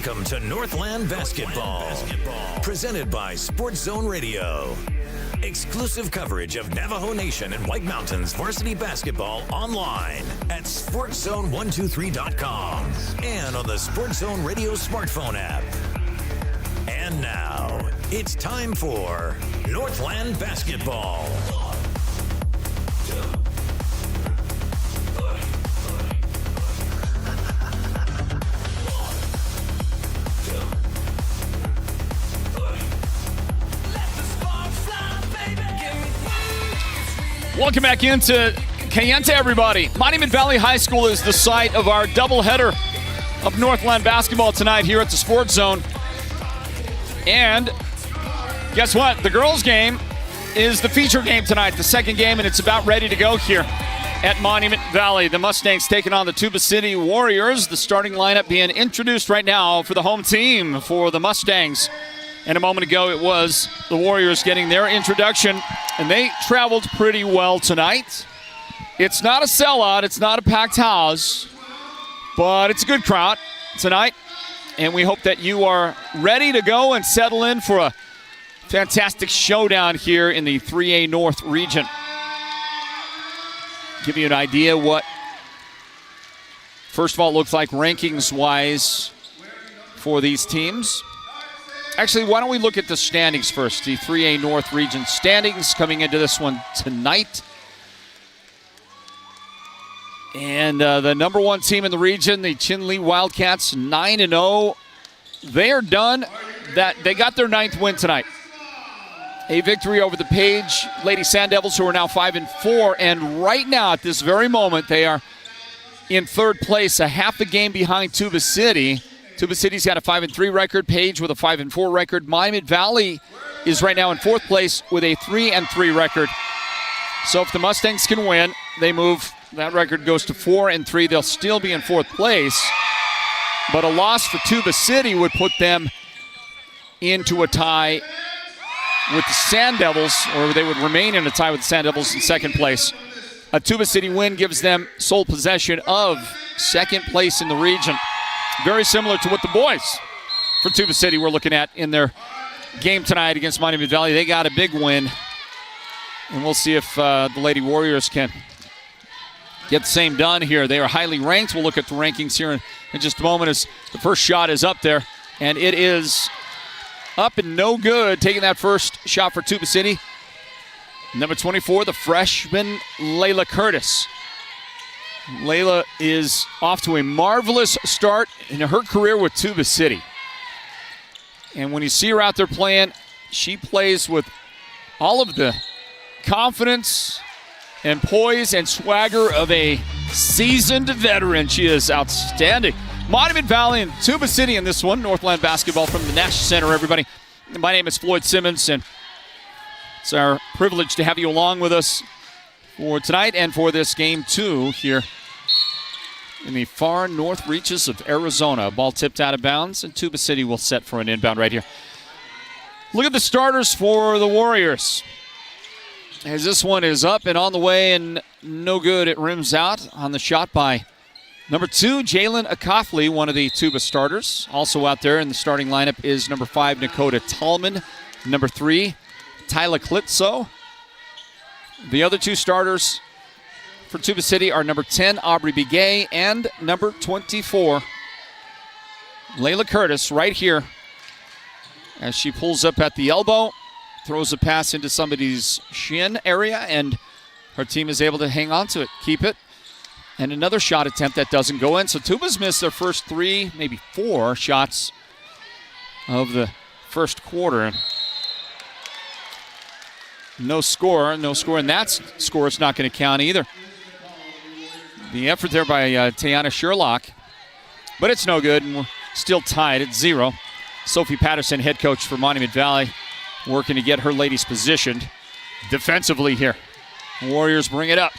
Welcome to Northland Basketball, presented by Sports Zone Radio. Exclusive coverage of Navajo Nation and White Mountains varsity basketball online at sportszone123.com and on the Sports Zone Radio smartphone app. And now, it's time for Northland Basketball. Welcome back into Kayenta, everybody. Monument Valley High School is the site of our doubleheader of Northland Basketball tonight here at the Sports Zone. And guess what? The girls' game is the feature game tonight, the second game, and it's about ready to go here at Monument Valley. The Mustangs taking on the Tuba City Warriors. The starting lineup being introduced right now for the home team for the Mustangs. And a moment ago, it was the Warriors getting their introduction, and they traveled pretty well tonight. It's not a sellout. It's not a packed house, but it's a good crowd tonight, and we hope that you are ready to go and settle in for a fantastic showdown here in the 3A North region. Give you an idea what, first of all, it looks like rankings-wise for these teams. Actually, why don't we look at the standings first? The 3A North region standings coming into this one tonight. And the number one team in the region, the Chinle Wildcats, 9-0. They are done. They got their 9th win tonight. A victory over the Page Lady Sand Devils, who are now 5-4. And right now, at this very moment, they are in third place, a half a game behind Tuba City. Tuba City's got a 5-3 record. Page with a 5-4 record. Monument Valley is right now in fourth place with a 3-3 record. So if the Mustangs can win, they move. That record goes to 4-3. They'll still be in fourth place. But a loss for Tuba City would put them into a tie with the Sand Devils, or they would remain in a tie with the Sand Devils in second place. A Tuba City win gives them sole possession of second place in the region. Very similar to what the boys for Tuba City were looking at in their game tonight against Monument Valley. They got a big win, and we'll see if the Lady Warriors can get the same done here. They are highly ranked. We'll look at the rankings here in just a moment as the first shot is up there, and it is up and no good. Taking that first shot for Tuba City, number 24, the freshman Leila Curtis. Leila is off to a marvelous start in her career with Tuba City. And when you see her out there playing, she plays with all of the confidence and poise and swagger of a seasoned veteran. She is outstanding. Monument Valley and Tuba City in this one. Northland Basketball from the Nash Center, everybody. My name is Floyd Simmons, and it's our privilege to have you along with us for tonight and for this game 2 here in the far north reaches of Arizona. Ball tipped out of bounds, and Tuba City will set for an inbound right here. Look at the starters for the Warriors, as this one is up and on the way and no good. It rims out on the shot by number 2, Jalen Akafli, one of the Tuba starters. Also out there in the starting lineup is number 5, Nakota Tallman, number 3, Tyler Klitso. The other 2 starters for Tuba City are number 10, Aubrey Begay, and number 24, Leila Curtis, right here as she pulls up at the elbow, throws a pass into somebody's shin area, and her team is able to hang on to it, keep it. And another shot attempt that doesn't go in. So Tuba's missed their first 3, maybe 4 shots of the first quarter. No score, and that score is not going to count either. The effort there by Tiana Sherlock, but it's no good, and we're still tied at 0. Sophie Patterson, head coach for Monument Valley, working to get her ladies positioned defensively here. Warriors bring it up.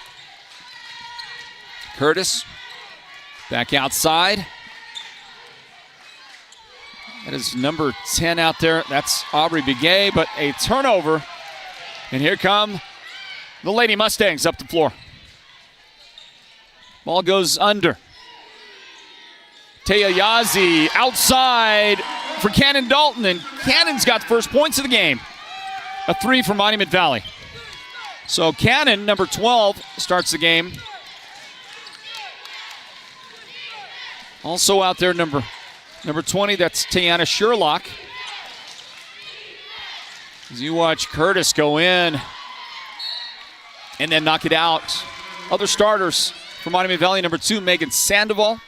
Curtis back outside. That is number 10 out there. That's Aubrey Begay, but a turnover. And here come the Lady Mustangs up the floor. Ball goes under. Teayazi outside for Cannon Dalton, and Cannon's got the first points of the game. A 3 for Monument Valley. So Cannon, number 12, starts the game. Also out there, number 20, that's Tiana Sherlock. As you watch Curtis go in and then knock it out. Other starters for Monument Valley, number 2, Megan Sandoval.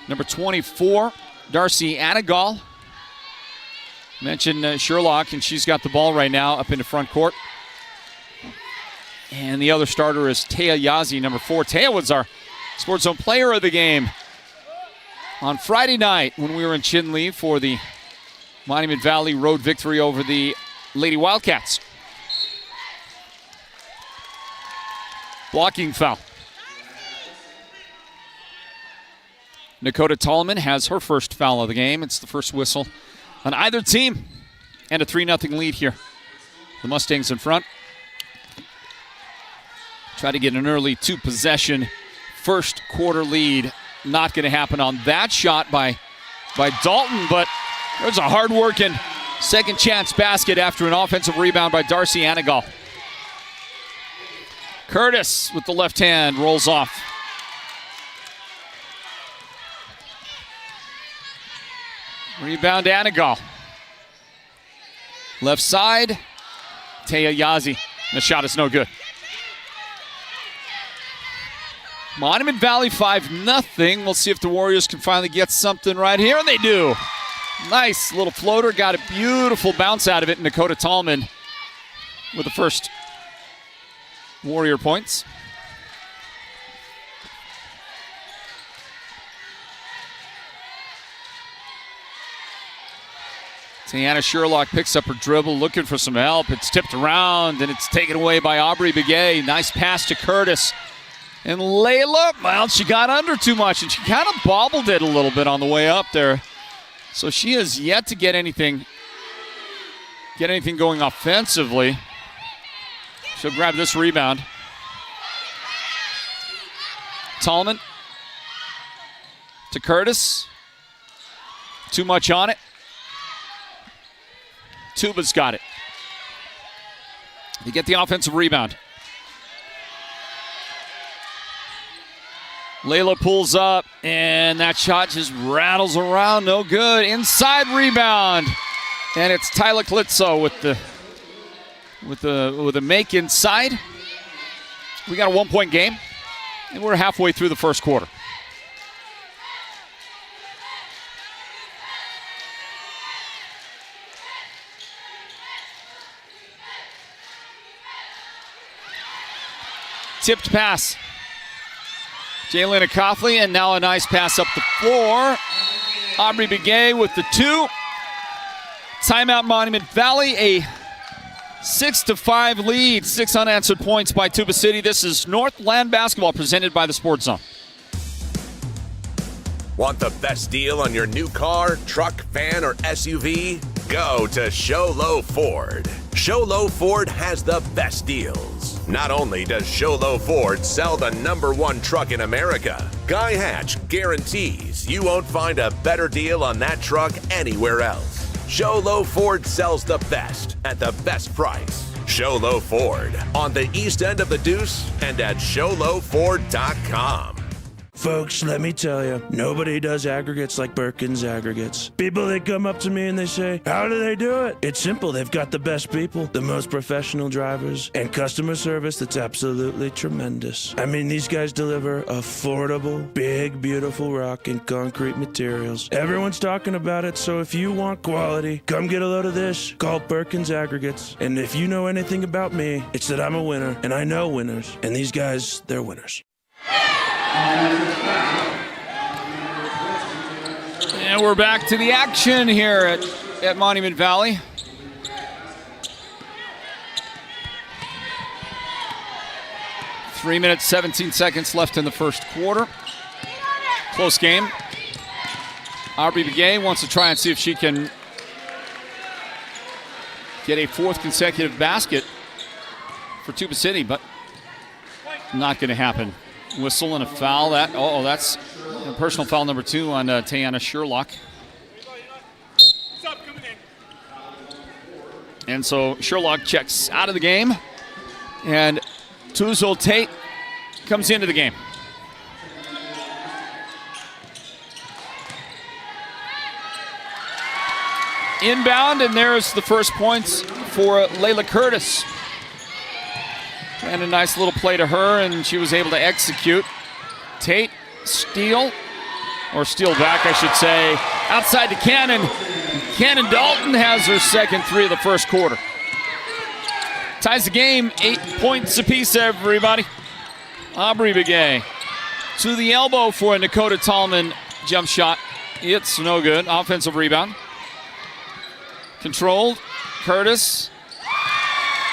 Number 24, Darcy Anagal. Mentioned Sherlock, and she's got the ball right now up in the front court. And the other starter is Taya Yazi, number 4. Taya was our Sports Zone player of the game on Friday night when we were in Chinle for the Monument Valley road victory over the Lady Wildcats. Blocking foul. Dakota Tallman has her first foul of the game. It's the first whistle on either team. And a 3-0 lead here. The Mustangs in front. Try to get an early 2-possession first quarter lead. Not going to happen on that shot by Dalton, but there's a hard-working second chance basket after an offensive rebound by Darcy Anagal. Curtis with the left hand rolls off. Rebound to Anagal. Left side, Taya Yazi. The shot is no good. Monument Valley 5-0. We'll see if the Warriors can finally get something right here, and they do. Nice little floater. Got a beautiful bounce out of it, and Dakota Tallman with the first Warrior points. Tiana Sherlock picks up her dribble, looking for some help. It's tipped around, and it's taken away by Aubrey Begay. Nice pass to Curtis. And Leila, well, she got under too much, and she kind of bobbled it a little bit on the way up there. So she has yet to get anything going offensively. She'll grab this rebound. Tallman to Curtis. Too much on it. Tuba's got it. They get the offensive rebound. Leila pulls up, and that shot just rattles around. No good. Inside rebound. And it's Tyler Klitzo with the make inside. We got a 1-point game, and we're halfway through the first quarter. Tipped pass. Jaylena Coughley, and now a nice pass up the floor. Aubrey Begay with the 2. Timeout Monument Valley, a 6-5 lead. 6 unanswered points by Tuba City. This is Northland Basketball presented by the Sports Zone. Want the best deal on your new car, truck, van, or SUV? Go to Show Low Ford. Show Low Ford has the best deals. Not only does Show Low Ford sell the #1 truck in America, Guy Hatch guarantees you won't find a better deal on that truck anywhere else. Show Low Ford sells the best at the best price. Show Low Ford on the east end of the Deuce and at showlowford.com. Folks, let me tell you, nobody does aggregates like Birkin's Aggregates. People, they come up to me and they say, how do they do it? It's simple. They've got the best people, the most professional drivers, and customer service that's absolutely tremendous. I mean, these guys deliver affordable, big, beautiful rock and concrete materials. Everyone's talking about it, so if you want quality, come get a load of this. Call Birkin's Aggregates. And if you know anything about me, it's that I'm a winner, and I know winners. And these guys, they're winners. And we're back to the action here at Monument Valley. Three minutes, 17 seconds left in the first quarter. Close game. Aubrey Begay wants to try and see if she can get a 4th consecutive basket for Tuba City, but not going to happen. Whistle and a foul. That's And personal foul number 2 on Tayana Sherlock. And so Sherlock checks out of the game. And Tuzul Tate comes into the game. Inbound, and there's the first points for Leila Curtis. And a nice little play to her, and she was able to execute. Tate, steal back, I should say, outside to Cannon. Cannon Dalton has her second 3 of the first quarter. Ties the game, 8 points apiece, everybody. Aubrey Begay to the elbow for a Dakota Tallman jump shot. It's no good. Offensive rebound. Controlled. Curtis.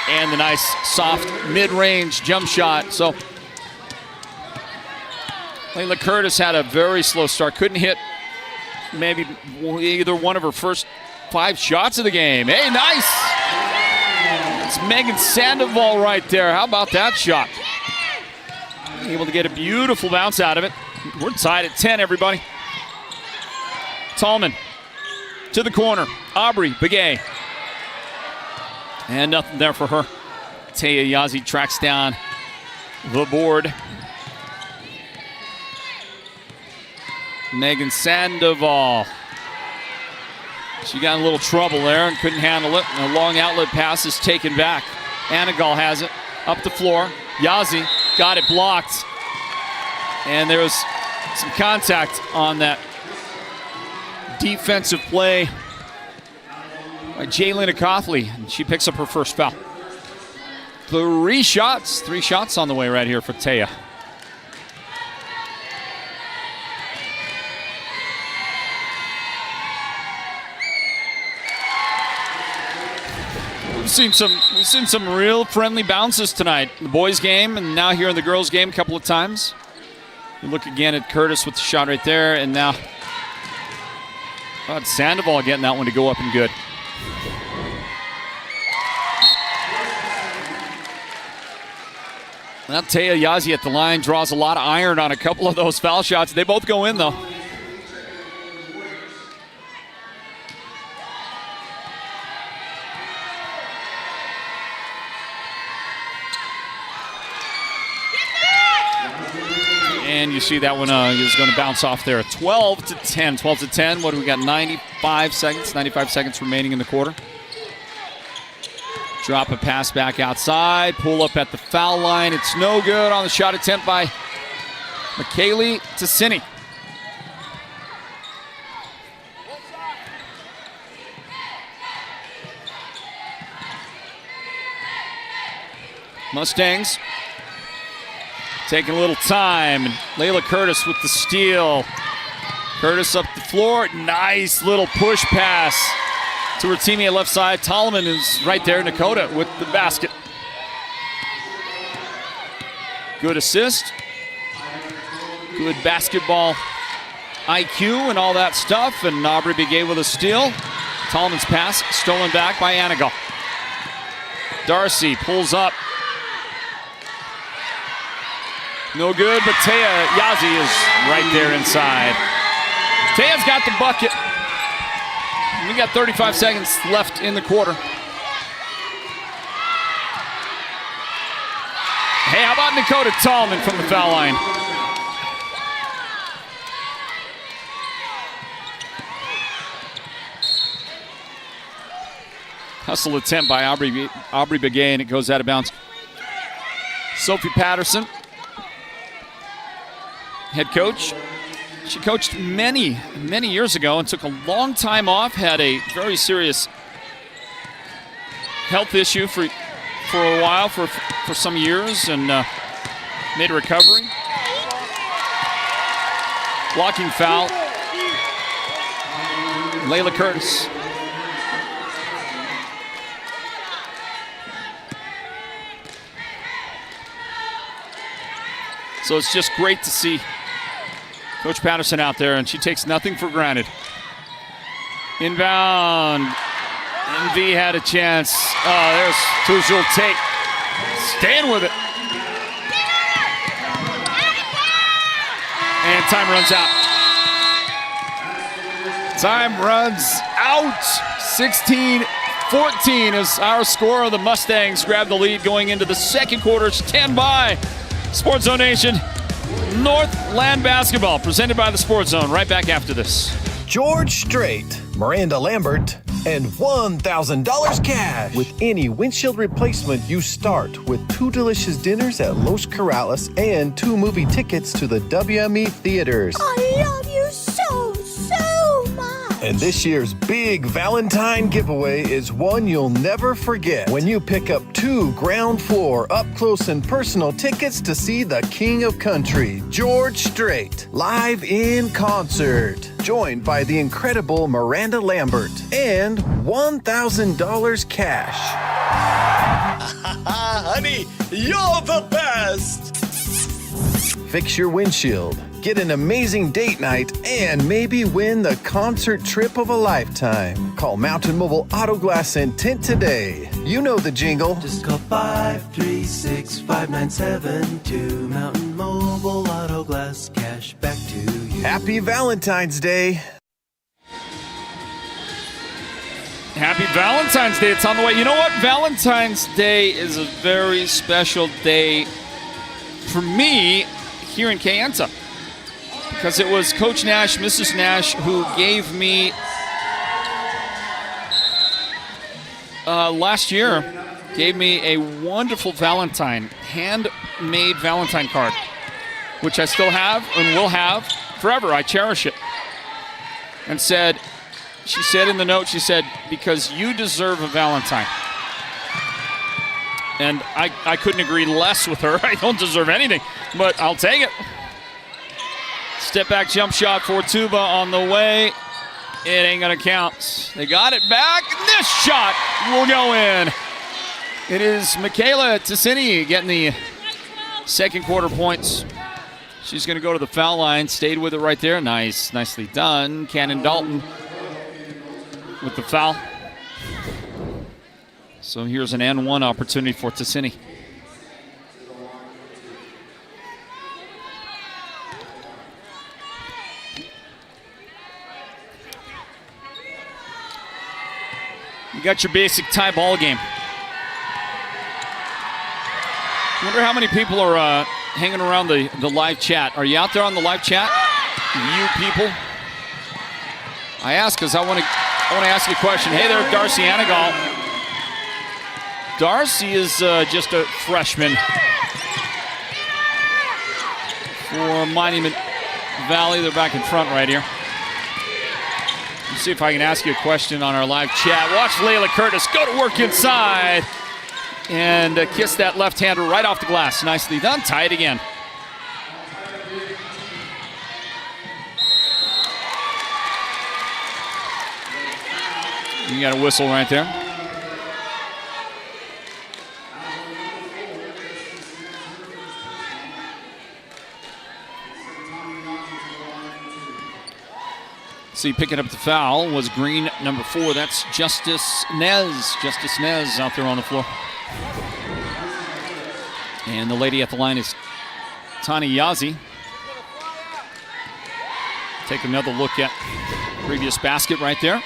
And the nice soft mid-range jump shot. So Leila Curtis had a very slow start. Couldn't hit maybe either one of her first 5 shots of the game. Hey, nice. It's Megan Sandoval right there. How about that shot? Able to get a beautiful bounce out of it. We're tied at 10, everybody. Tallman to the corner. Aubrey Begay. And nothing there for her. Taya Yazzie tracks down the board. Megan Sandoval. She got in a little trouble there and couldn't handle it. And a long outlet pass is taken back. Anagal has it. Up the floor. Yazzie got it blocked. And there was some contact on that defensive play by Jaylina Coughley. And she picks up her first foul. 3 shots on the way right here for Taya. We've seen some real friendly bounces tonight. The boys' game and now here in the girls' game a couple of times. You look again at Curtis with the shot right there, and now Sandoval getting that one to go up and good. Now Taya Yazzie at the line draws a lot of iron on a couple of those foul shots. They both go in though. And you see that one is going to bounce off there. 12 to 10. 12 to 10. What do we got? 95 seconds. 95 seconds remaining in the quarter. Drop a pass back outside. Pull up at the foul line. It's no good on the shot attempt by McKaylee Tassini. Mustangs taking a little time. Leila Curtis with the steal. Curtis up the floor. Nice little push pass to her teammate left side. Tallman is right there. Dakota with the basket. Good assist. Good basketball IQ and all that stuff. And Aubrey Begay with a steal. Tallman's pass stolen back by Anagal. Darcy pulls up. No good, but Taya Yazzie is right there inside. Taya's got the bucket. We got 35 seconds left in the quarter. Hey, how about Dakota Tallman from the foul line? Hustle attempt by Aubrey Begay, and it goes out of bounds. Sophie Patterson, head coach. She coached many years ago and took a long time off, had a very serious health issue for a while, for some years, and made a recovery. Blocking foul. Leila Curtis. So it's just great to see Coach Patterson out there, and she takes nothing for granted. Inbound. MV had a chance. Oh, there's Tuzul Tate. Staying with it. And time runs out. Time runs out. 16-14 is our score. The Mustangs grab the lead going into the second quarter. Stand by. Sports Zone Nation. Northland Basketball, presented by the Sports Zone. Right back after this. George Strait, Miranda Lambert, and $1,000 cash. With any windshield replacement, you start with 2 delicious dinners at Los Corrales and 2 movie tickets to the WME theaters. I love you so, so much. And this year's big Valentine giveaway is one you'll never forget when you pick up 2 ground floor up close and personal tickets to see the King of Country, George Strait, live in concert. Joined by the incredible Miranda Lambert and $1,000 cash. Honey, you're the best! Fix your windshield, get an amazing date night, and maybe win the concert trip of a lifetime. Call Mountain Mobile Auto Glass and Tint today. You know the jingle. Just call 536-5972. Mountain Mobile Auto Glass, cash back to you. Happy Valentine's Day. Happy Valentine's Day. It's on the way. You know what? Valentine's Day is a very special day for me here in Kayenta, because it was Coach Nash, Mrs. Nash, who gave me last year, gave me a wonderful Valentine, handmade Valentine card, which I still have and will have forever. I cherish it. And she said in the note, she said, because you deserve a Valentine. And I couldn't agree less with her. I don't deserve anything, but I'll take it. Step back jump shot for Tuba on the way. It ain't gonna count. They got it back. This shot will go in. It is Leila Curtis getting the second quarter points. She's gonna go to the foul line. Stayed with it right there. Nicely done. Cannon Dalton with the foul. So here's an N1 opportunity for Ticini. You got your basic tie ball game. Wonder how many people are hanging around the live chat. Are you out there on the live chat? You people? I ask because I want to ask you a question. Hey there, Darcy Anagal. Darcy is just a freshman for Monument Valley. They're back in front right here. Let's see if I can ask you a question on our live chat. Watch Leila Curtis go to work inside and kiss that left-hander right off the glass. Nicely done. Tie it again. You got a whistle right there. See, picking up the foul was green number 4. That's Justice Nez. Justice Nez out there on the floor. And the lady at the line is Tani Yazzie. Take another look at previous basket right there.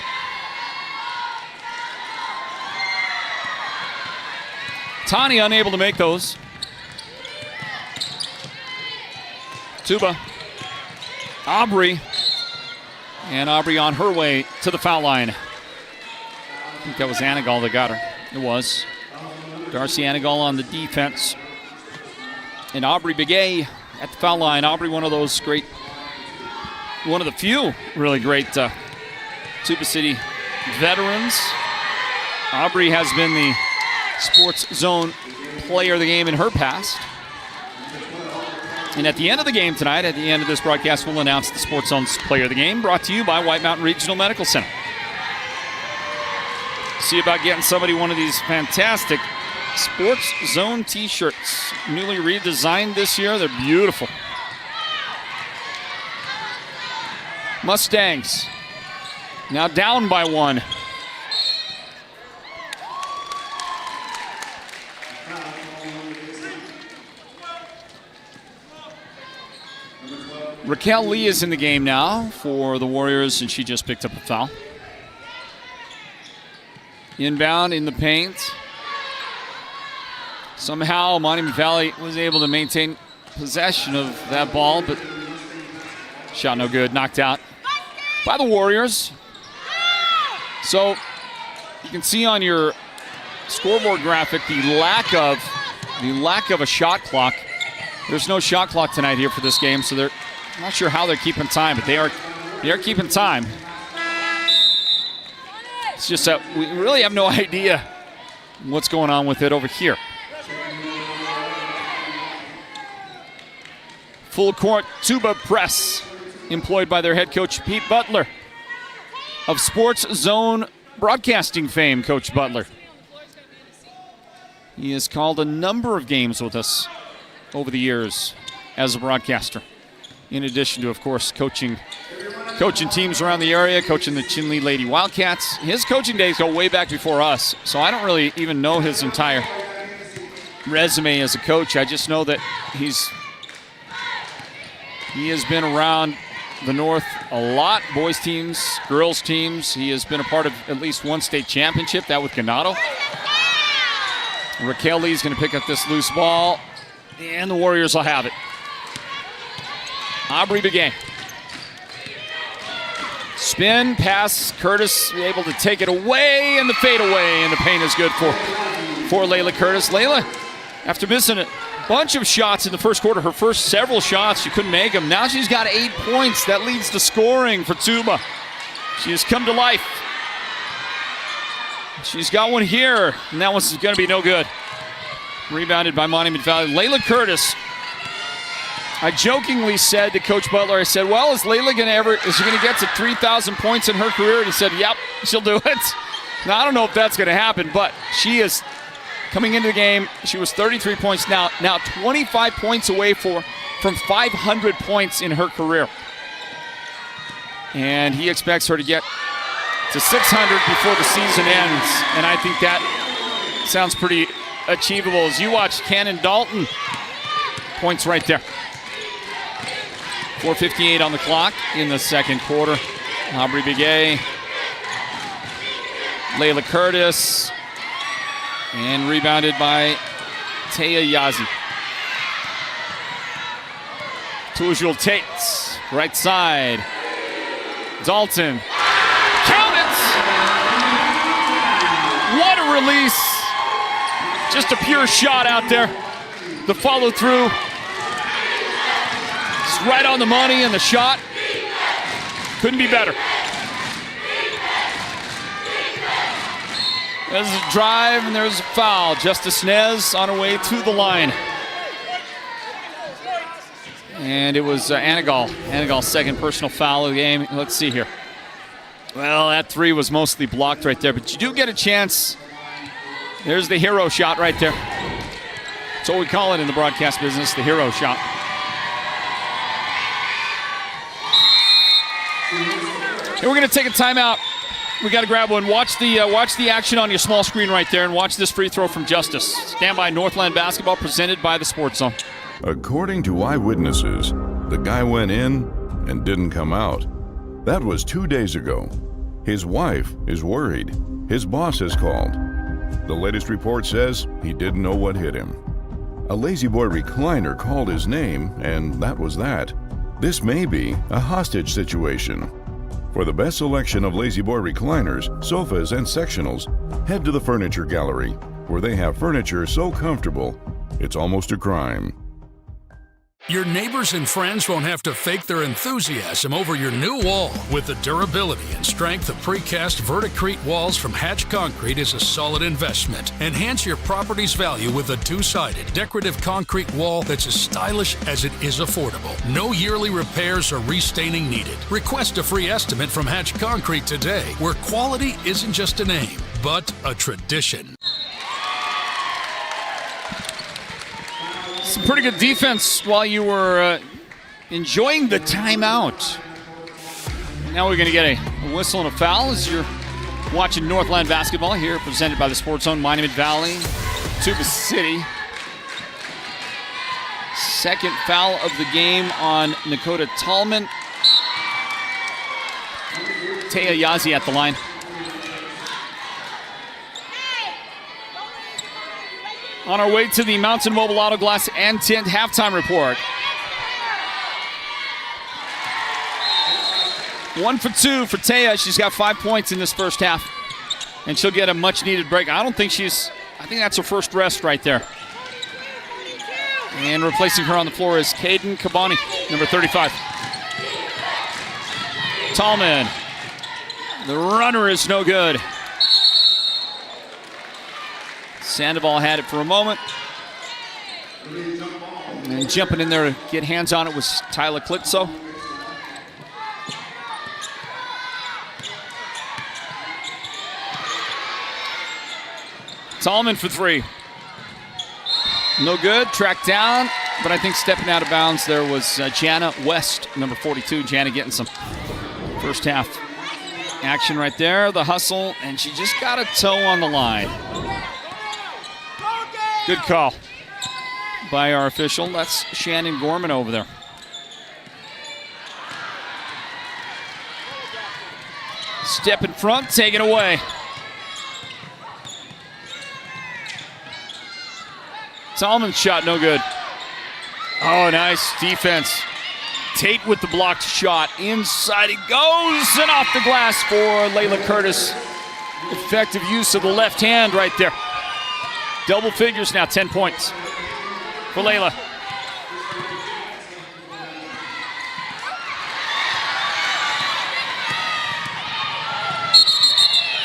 Tani unable to make those. Tuba. Aubrey. And Aubrey on her way to the foul line. I think that was Anagal that got her. It was. Darcy Anagal on the defense. And Aubrey Begay at the foul line. Aubrey, one of the few really great Tuba City veterans. Aubrey has been the Sports Zone player of the game in her past. And at the end of the game tonight, at the end of this broadcast, we'll announce the Sports Zone's player of the game, brought to you by White Mountain Regional Medical Center. See about getting somebody one of these fantastic Sports Zone t-shirts. Newly redesigned this year. They're beautiful. Mustangs now down by 1. Raquel Lee is in the game now for the Warriors, and she just picked up a foul. Inbound in the paint. Somehow Monument Valley was able to maintain possession of that ball, but shot no good, knocked out by the Warriors. So you can see on your scoreboard graphic the lack of a shot clock. There's no shot clock tonight here for this game, so I'm not sure how they're keeping time, but they are keeping time. It's just that we really have no idea what's going on with it over here. Full court Tuba press employed by their head coach Pete Butler of Sports Zone broadcasting fame, Coach Butler. He has called a number of games with us over the years as a broadcaster, in addition to, of course, coaching teams around the area, coaching the Chinle Lady Wildcats. His coaching days go way back before us, so I don't really even know his entire resume as a coach. I just know that he has been around the North a lot, boys teams, girls teams. He has been a part of at least one state championship, that with Ganado. Raquel Lee is going to pick up this loose ball, and the Warriors will have it. Aubrey Begay. Spin, pass, Curtis able to take it away, and the fade away, and the paint is good for Leila Curtis. Leila, after missing a bunch of shots in the first quarter, her first several shots, she couldn't make them. Now she's got 8 points. That leads to scoring for Tuba. She has come to life. She's got one here, and that one's going to be no good. Rebounded by Monument Valley. Leila Curtis. I jokingly said to Coach Butler, I said, well, is she going to get to 3,000 points in her career? And he said, yep, she'll do it. Now, I don't know if that's going to happen, but she is coming into the game. She was 33 points now 25 points away from 500 points in her career. And he expects her to get to 600 before the season ends. And I think that sounds pretty achievable. As you watch Cannon Dalton, points right there. 4:58 on the clock in the second quarter. Aubrey Begay, Leila Curtis, and rebounded by Taya Yazi. Tujul Tates, right side. Dalton, count it! What a release. Just a pure shot out there. The follow through. It's right on the money, and the shot couldn't be better. There's a drive, and there's a foul. Justice Nez on her way to the line. And it was Anagal. Anagal's second personal foul of the game. Let's see here. Well, that three was mostly blocked right there, but you do get a chance. There's the hero shot right there. That's what we call it in the broadcast business, the hero shot. And we're going to take a timeout. We got to grab one. Watch the action on your small screen right there, and watch this free throw from Justice. Stand by. Northland Basketball presented by the Sports Zone. According to eyewitnesses, the guy went in and didn't come out. That was 2 days ago. His wife is worried. His boss has called. The latest report says he didn't know what hit him. A Lazy Boy recliner called his name, and that was that. This may be a hostage situation. For the best selection of Lazy Boy recliners, sofas, and sectionals, head to the Furniture Gallery, where they have furniture so comfortable, it's almost a crime. Your neighbors and friends won't have to fake their enthusiasm over your new wall. With the durability and strength of precast Verticrete walls from Hatch Concrete is a solid investment. Enhance your property's value with a two-sided decorative concrete wall that's as stylish as it is affordable. No yearly repairs or restaining needed. Request a free estimate from Hatch Concrete today, where quality isn't just a name, but a tradition. Some pretty good defense while you were enjoying the timeout. Now we're going to get a whistle and a foul as you're watching Northland Basketball here, presented by the Sports Zone, Monument Valley, Tuba City. Second foul of the game on Nakota Tallman. Taya Yazi at the line. On our way to the Mountain Mobile Auto Glass and Tint halftime report. 1 for 2 for Taya. She's got 5 points in this first half. And she'll get a much-needed break. I think that's her first rest right there. And replacing her on the floor is Caden Kabani, number 35. Tallman. The runner is no good. Sandoval had it for a moment. And jumping in there to get hands on it was Tyler Klitzo. Tallman for 3. No good. Tracked down, but I think stepping out of bounds there was Jana West, number 42. Jana getting some first half action right there. The hustle, and she just got a toe on the line. Good call by our official. That's Shannon Gorman over there. Step in front, take it away. Tallman's shot, no good. Oh, nice defense. Tate with the blocked shot. Inside it goes, and off the glass for Leila Curtis. Effective use of the left hand right there. Double figures now, 10 points for Leila.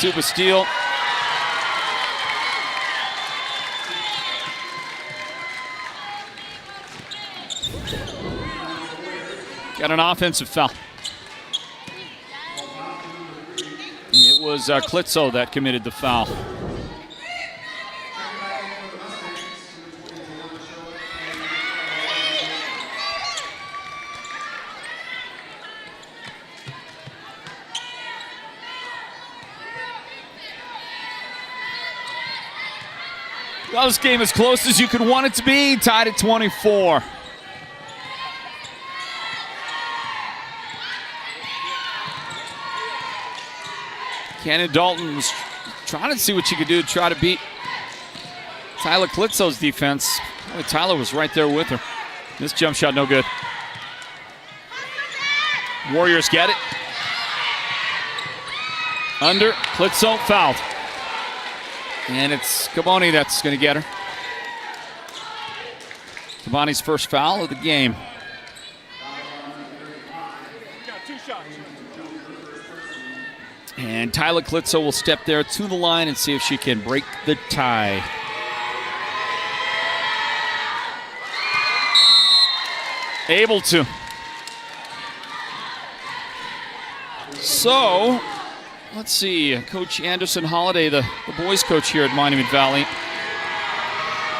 Tuba steal. Got an offensive foul. It was Klitzo that committed the foul. Well, this game as close as you could want it to be, tied at 24. Cannon Dalton was trying to see what she could do to try to beat Tyler Klitzo's defense. Boy, Tyler was right there with her. This jump shot, no good. Warriors get it. Under, Klitzo fouled. And it's Kabani that's going to get her. Kabani's first foul of the game. And Tyler Klitzo will step there to the line and see if she can break the tie. Able to. So, let's see. Coach Anderson Holiday, the boys coach here at Monument Valley.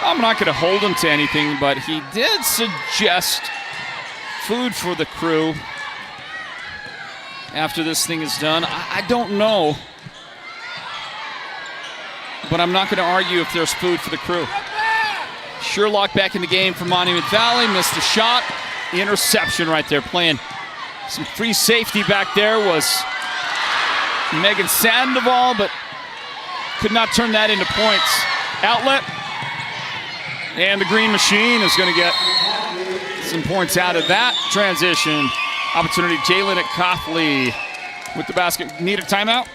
I'm not going to hold him to anything, but he did suggest food for the crew after this thing is done. I don't know, but I'm not going to argue if there's food for the crew. Sherlock back in the game for Monument Valley. Missed a shot. Interception right there. Playing some free safety back there was Megan Sandoval, but could not turn that into points. Outlet. And the green machine is going to get some points out of that transition. Opportunity, Jalen at Coughley with the basket. Need a timeout?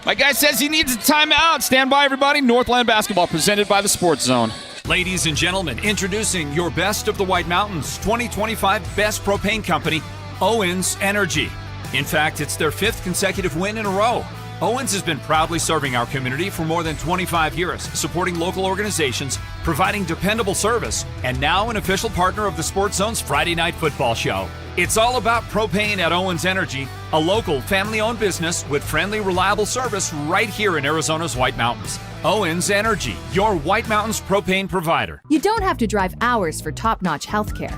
My guy says he needs a timeout. Stand by, everybody. Northland Basketball presented by the Sports Zone. Ladies and gentlemen, introducing your best of the White Mountains 2025 Best Propane Company, Owens Energy. In fact, it's their 5th consecutive win in a row. Owens has been proudly serving our community for more than 25 years, supporting local organizations, providing dependable service, and now an official partner of the Sports Zone's Friday Night Football Show. It's all about propane at Owens Energy, a local family-owned business with friendly, reliable service right here in Arizona's White Mountains. Owens Energy, your White Mountains propane provider. You don't have to drive hours for top-notch health care.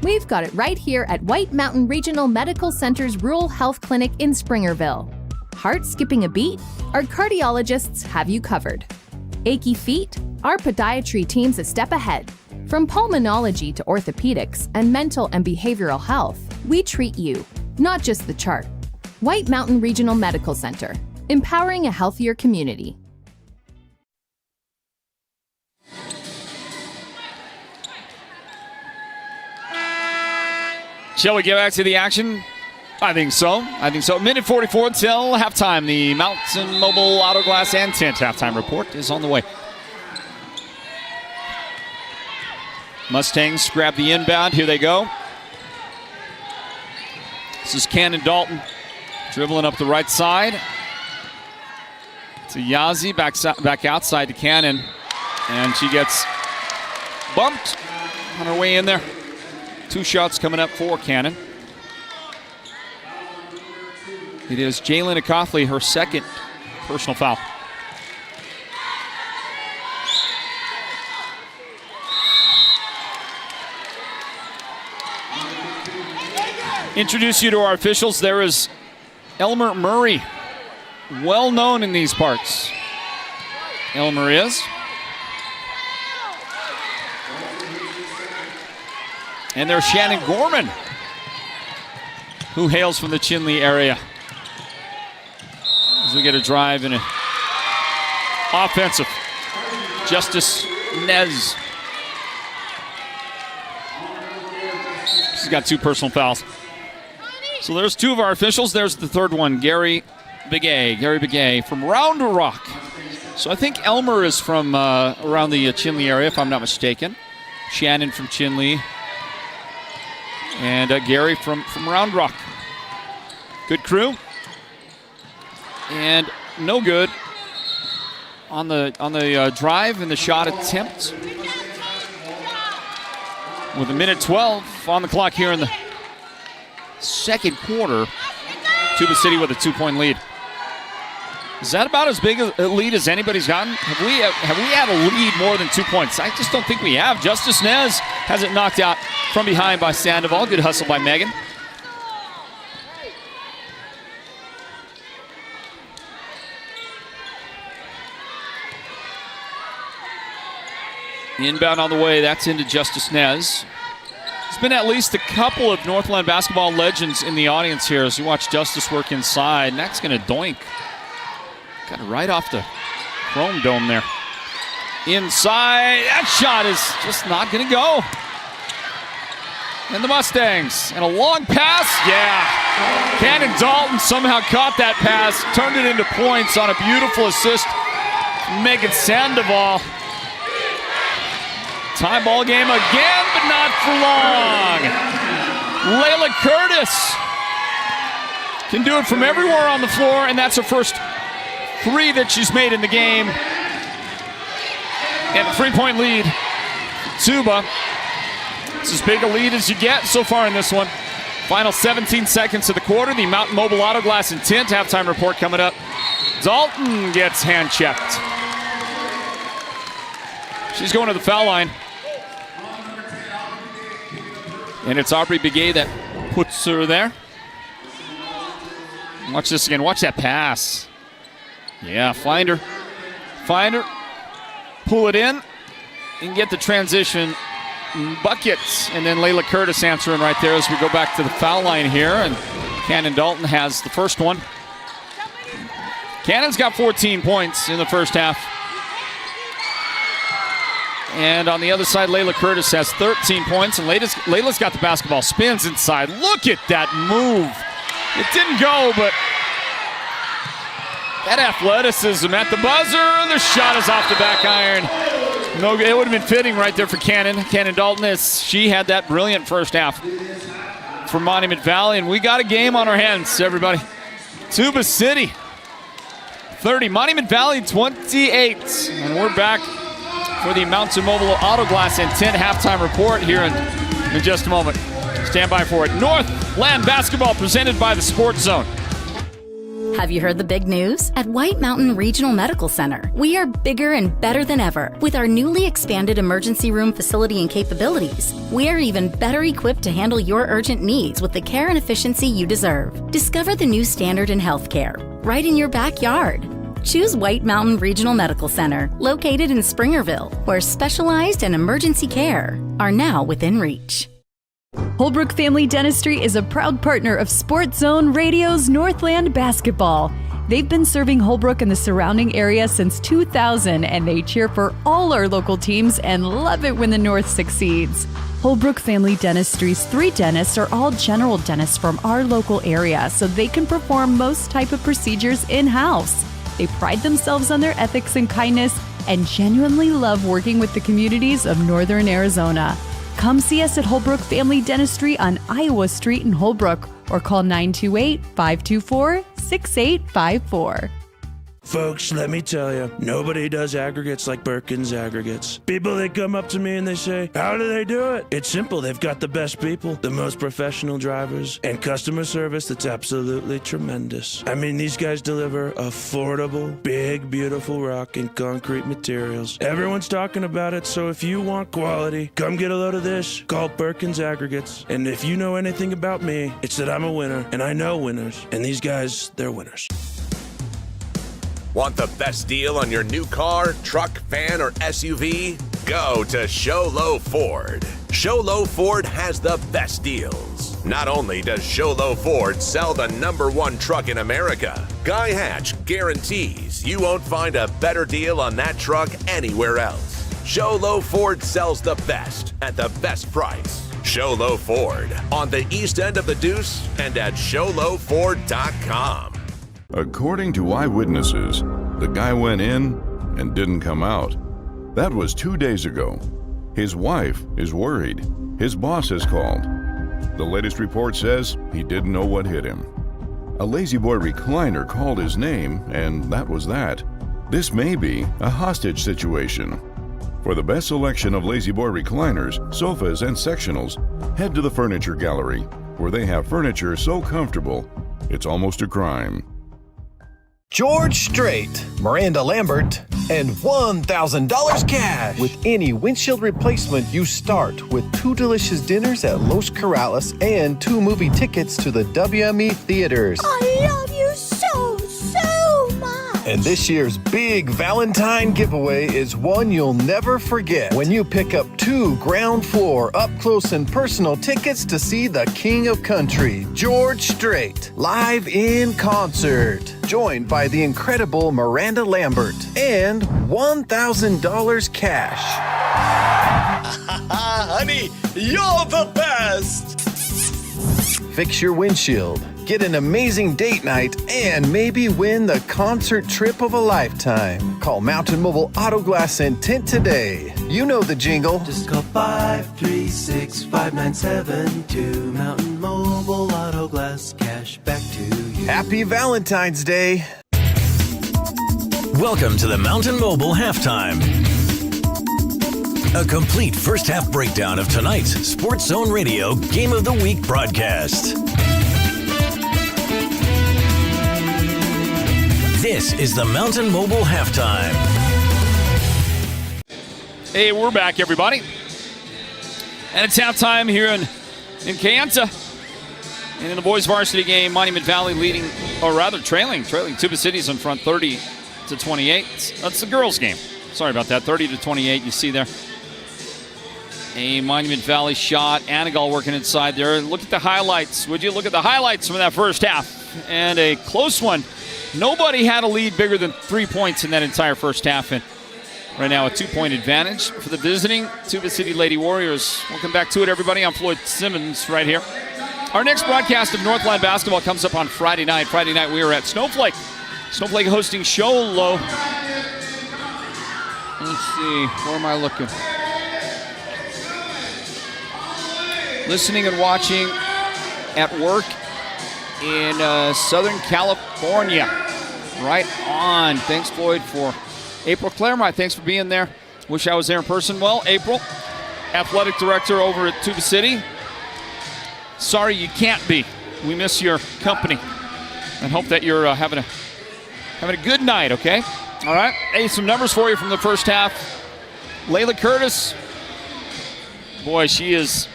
We've got it right here at White Mountain Regional Medical Center's Rural Health Clinic in Springerville. Heart skipping a beat? Our cardiologists have you covered. Achy feet? Our podiatry team's a step ahead. From pulmonology to orthopedics and mental and behavioral health, we treat you, not just the chart. White Mountain Regional Medical Center, empowering a healthier community. Shall we get back to the action? I think so. Minute 44 till halftime. The Mountain Mobile Auto Glass and Tint halftime report is on the way. Mustangs grab the inbound. Here they go. This is Cannon Dalton dribbling up the right side. To Yazzie, back outside to Cannon. And she gets bumped on her way in there. 2 shots coming up for Cannon. It is Jalen Acothley, her second personal foul. Introduce you to our officials. There is Elmer Murray, well known in these parts. Elmer is. And there's Shannon Gorman, who hails from the Chinle area. As we get a drive and an offensive. Justice Nez. She's got 2 personal fouls. So there's 2 of our officials. There's the third one, Gary Begay from Round Rock. So I think Elmer is from around the Chinle area, if I'm not mistaken. Shannon from Chinle. And Gary from Round Rock. Good crew. And no good on the drive and the shot attempt. With a minute 12 on the clock here in the second quarter, Tuba City with a 2-point lead. Is that about as big a lead as anybody's gotten? Have we had a lead more than 2 points? I just don't think we have. Justice Nez has it knocked out from behind by Sandoval. Good hustle by Megan. Inbound on the way, that's into Justice Nez. There's been at least a couple of Northland Basketball legends in the audience here as you watch Justice work inside, and that's going to doink. Got it right off the chrome dome there. Inside, that shot is just not going to go. And the Mustangs, and a long pass, yeah. Cannon Dalton somehow caught that pass, turned it into points on a beautiful assist. Megan Sandoval. Tie ball game again, but not for long. Leila Curtis can do it from everywhere on the floor, and that's her first 3 that she's made in the game. And a 3-point lead. Tuba. It's as big a lead as you get so far in this one. Final 17 seconds of the quarter. The Mountain Mobile Auto Glass and Tint halftime report coming up. Dalton gets hand checked. She's going to the foul line. And it's Aubrey Begay that puts her there. Watch this again. Watch that pass. Yeah, find her. Pull it in. And get the transition buckets. And then Leila Curtis answering right there as we go back to the foul line here. And Cannon Dalton has the first one. Cannon's got 14 points in the first half. And on the other side, Leila Curtis has 13 points. And Leila's got the basketball. Spins inside. Look at that move. It didn't go, but that athleticism at the buzzer. The shot is off the back iron. No, it would have been fitting right there for Cannon Dalton, as she had that brilliant first half for Monument Valley. And we got a game on our hands, everybody. Tuba City 30, Monument Valley 28. And we're back for the Mountain Mobile Auto Glass and Tint halftime report here in just a moment. Stand by for it. Northland Basketball presented by the Sports Zone. Have you heard the big news? At White Mountain Regional Medical Center, we are bigger and better than ever. With our newly expanded emergency room facility and capabilities, we are even better equipped to handle your urgent needs with the care and efficiency you deserve. Discover the new standard in healthcare right in your backyard. Choose White Mountain Regional Medical Center, located in Springerville, where specialized and emergency care are now within reach. Holbrook Family Dentistry is a proud partner of Sports Zone Radio's Northland Basketball. They've been serving Holbrook and the surrounding area since 2000, and they cheer for all our local teams and love it when the North succeeds. Holbrook Family Dentistry's 3 dentists are all general dentists from our local area, so they can perform most type of procedures in-house. They pride themselves on their ethics and kindness and genuinely love working with the communities of Northern Arizona. Come see us at Holbrook Family Dentistry on Iowa Street in Holbrook or call 928-524-6854. Folks, let me tell you, nobody does aggregates like Perkins Aggregates. People, they come up to me and they say, how do they do it? It's simple. They've got the best people, the most professional drivers, and customer service that's absolutely tremendous. I mean, these guys deliver affordable, big, beautiful rock and concrete materials. Everyone's talking about it, so if you want quality, come get a load of this. Call Perkins Aggregates. And if you know anything about me, it's that I'm a winner, and I know winners. And these guys, they're winners. Want the best deal on your new car, truck, van, or SUV? Go to Show Low Ford. Show Low Ford has the best deals. Not only does Show Low Ford sell the #1 truck in America, Guy Hatch guarantees you won't find a better deal on that truck anywhere else. Show Low Ford sells the best at the best price. Show Low Ford on the east end of the Deuce and at showlowford.com. According to eyewitnesses, the guy went in and didn't come out. That was 2 days ago. His wife is worried. His boss has called. The latest report says he didn't know what hit him. A Lazy Boy recliner called his name, and that was that. This may be a hostage situation. For the best selection of Lazy Boy recliners, sofas, and sectionals, head to the Furniture Gallery, where they have furniture so comfortable, it's almost a crime. George Strait, Miranda Lambert, and $1,000 cash. With any windshield replacement, you start with 2 delicious dinners at Los Corrales and 2 movie tickets to the WME theaters. I love you so, so much. And this year's big Valentine giveaway is one you'll never forget when you pick up 2 ground floor up close and personal tickets to see the King of Country, George Strait, live in concert. Joined by the incredible Miranda Lambert and $1,000 cash. Honey, you're the best. Fix your windshield, get an amazing date night, and maybe win the concert trip of a lifetime. Call Mountain Mobile Auto Glass and Tint today. You know the jingle. Just call 536-5972. Mountain Mobile Auto Glass, cash back to you. Happy Valentine's Day. Welcome to the Mountain Mobile Halftime. A complete first half breakdown of tonight's Sports Zone Radio Game of the Week broadcast. This is the Mountain Mobile Halftime. Hey, we're back, everybody. And it's halftime here in Kayenta. And in the boys varsity game, Monument Valley leading, or rather trailing Tuba City's in front 30-28. That's the girls' game. Sorry about that, 30-28, you see there. A Monument Valley shot. Anagal working inside there. Look at the highlights. Would you look at the highlights from that first half? And a close one. Nobody had a lead bigger than 3 points in that entire first half. And right now a 2-point advantage for the visiting Tuba City Lady Warriors. Welcome back to it, everybody. I'm Floyd Simmons right here. Our next broadcast of Northland Basketball comes up on Friday night. Friday night we are at Snowflake. Snowflake hosting Show Low. Let's see. Where am I looking? Listening and watching at work in Southern California. Right on. Thanks, Floyd, for April Claremont. Thanks for being there. Wish I was there in person. Well, April, athletic director over at Tuba City. Sorry you can't be. We miss your company and hope that you're having a good night, okay? All right. Hey, some numbers for you from the first half. Leila Curtis. Boy, she is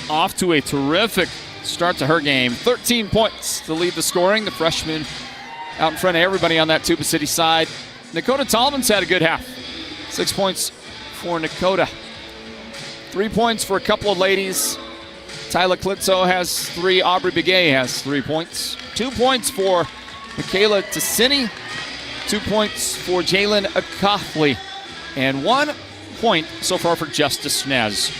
off to a terrific start to her game. 13 points to lead the scoring. The freshman out in front of everybody on that Tuba City side. Dakota Tallman's had a good half. 6 points for Dakota. 3 points for a couple of ladies. Tyler Klitzo has 3. Aubrey Begay has 3 points. 2 points for Michaela Tassini. 2 points for Jalen Acofley. And 1 point so far for Justice Nez.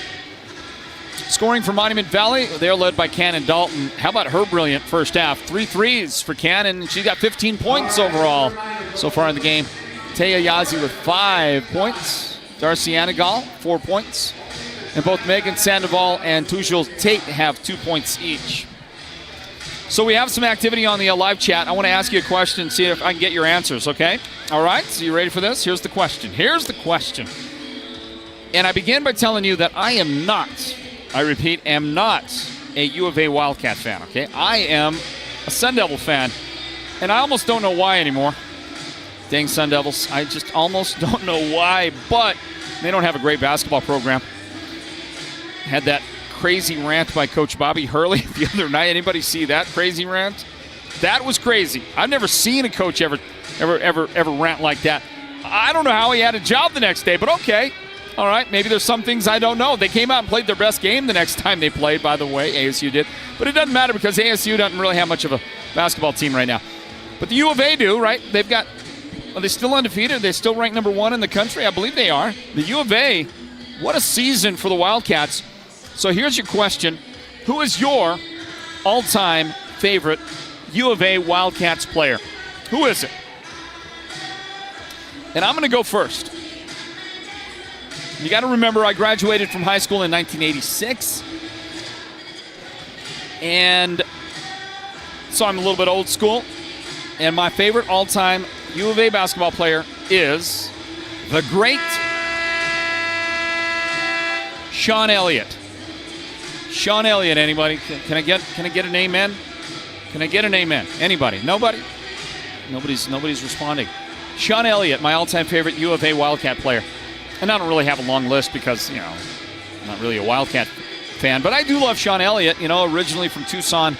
Scoring for Monument Valley, they're led by Cannon Dalton. How about her brilliant first half? 3 threes for Cannon. She got 15 points overall so far in the game. Taya Yazi with 5 points. Darcy Anagal, 4 points. And both Megan Sandoval and Tujul Tate have 2 points each. So we have some activity on the live chat. I want to ask you a question, see if I can get your answers, okay? All right, so you ready for this? Here's the question. And I begin by telling you that I am not, I repeat, am not a U of A Wildcat fan, okay? I am a Sun Devil fan, and I almost don't know why anymore. Dang Sun Devils. I just almost don't know why, but they don't have a great basketball program. Had that crazy rant by Coach Bobby Hurley the other night. Anybody see that crazy rant? That was crazy. I've never seen a coach ever rant like that. I don't know how he had a job the next day, but okay. All right, maybe there's some things I don't know. They came out and played their best game the next time they played, by the way. ASU did. But it doesn't matter because ASU doesn't really have much of a basketball team right now. But the U of A do, right? They've got, are they still undefeated? They're still ranked number 1 in the country? I believe they are. The U of A, what a season for the Wildcats. So here's your question. Who is your all-time favorite U of A Wildcats player? Who is it? And I'm going to go first. You got to remember I graduated from high school in 1986. And so I'm a little bit old school. And my favorite all-time U of A basketball player is the great Sean Elliott. Sean Elliott, anybody? Can I get an amen? Can I get an amen? Anybody? Nobody? Nobody's responding. Sean Elliott, my all-time favorite U of A Wildcat player. And I don't really have a long list because, I'm not really a Wildcat fan. But I do love Sean Elliott, originally from Tucson.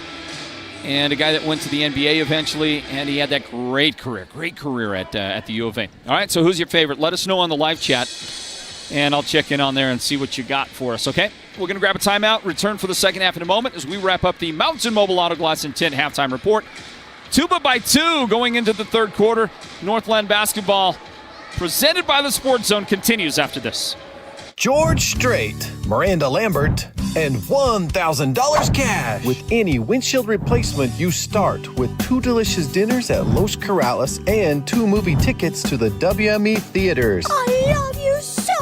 And a guy that went to the NBA eventually. And he had that great career at the U of A. All right, so who's your favorite? Let us know on the live chat. And I'll check in on there and see what you got for us, okay? We're going to grab a timeout, return for the second half in a moment as we wrap up the Mountain Mobile Auto Glass and Tint halftime report. Tuba by 2 going into the third quarter. Northland Basketball, presented by the Sports Zone, continues after this. George Strait, Miranda Lambert, and $1,000 cash. With any windshield replacement, you start with 2 delicious dinners at Los Corrales and 2 movie tickets to the WME theaters. I love you so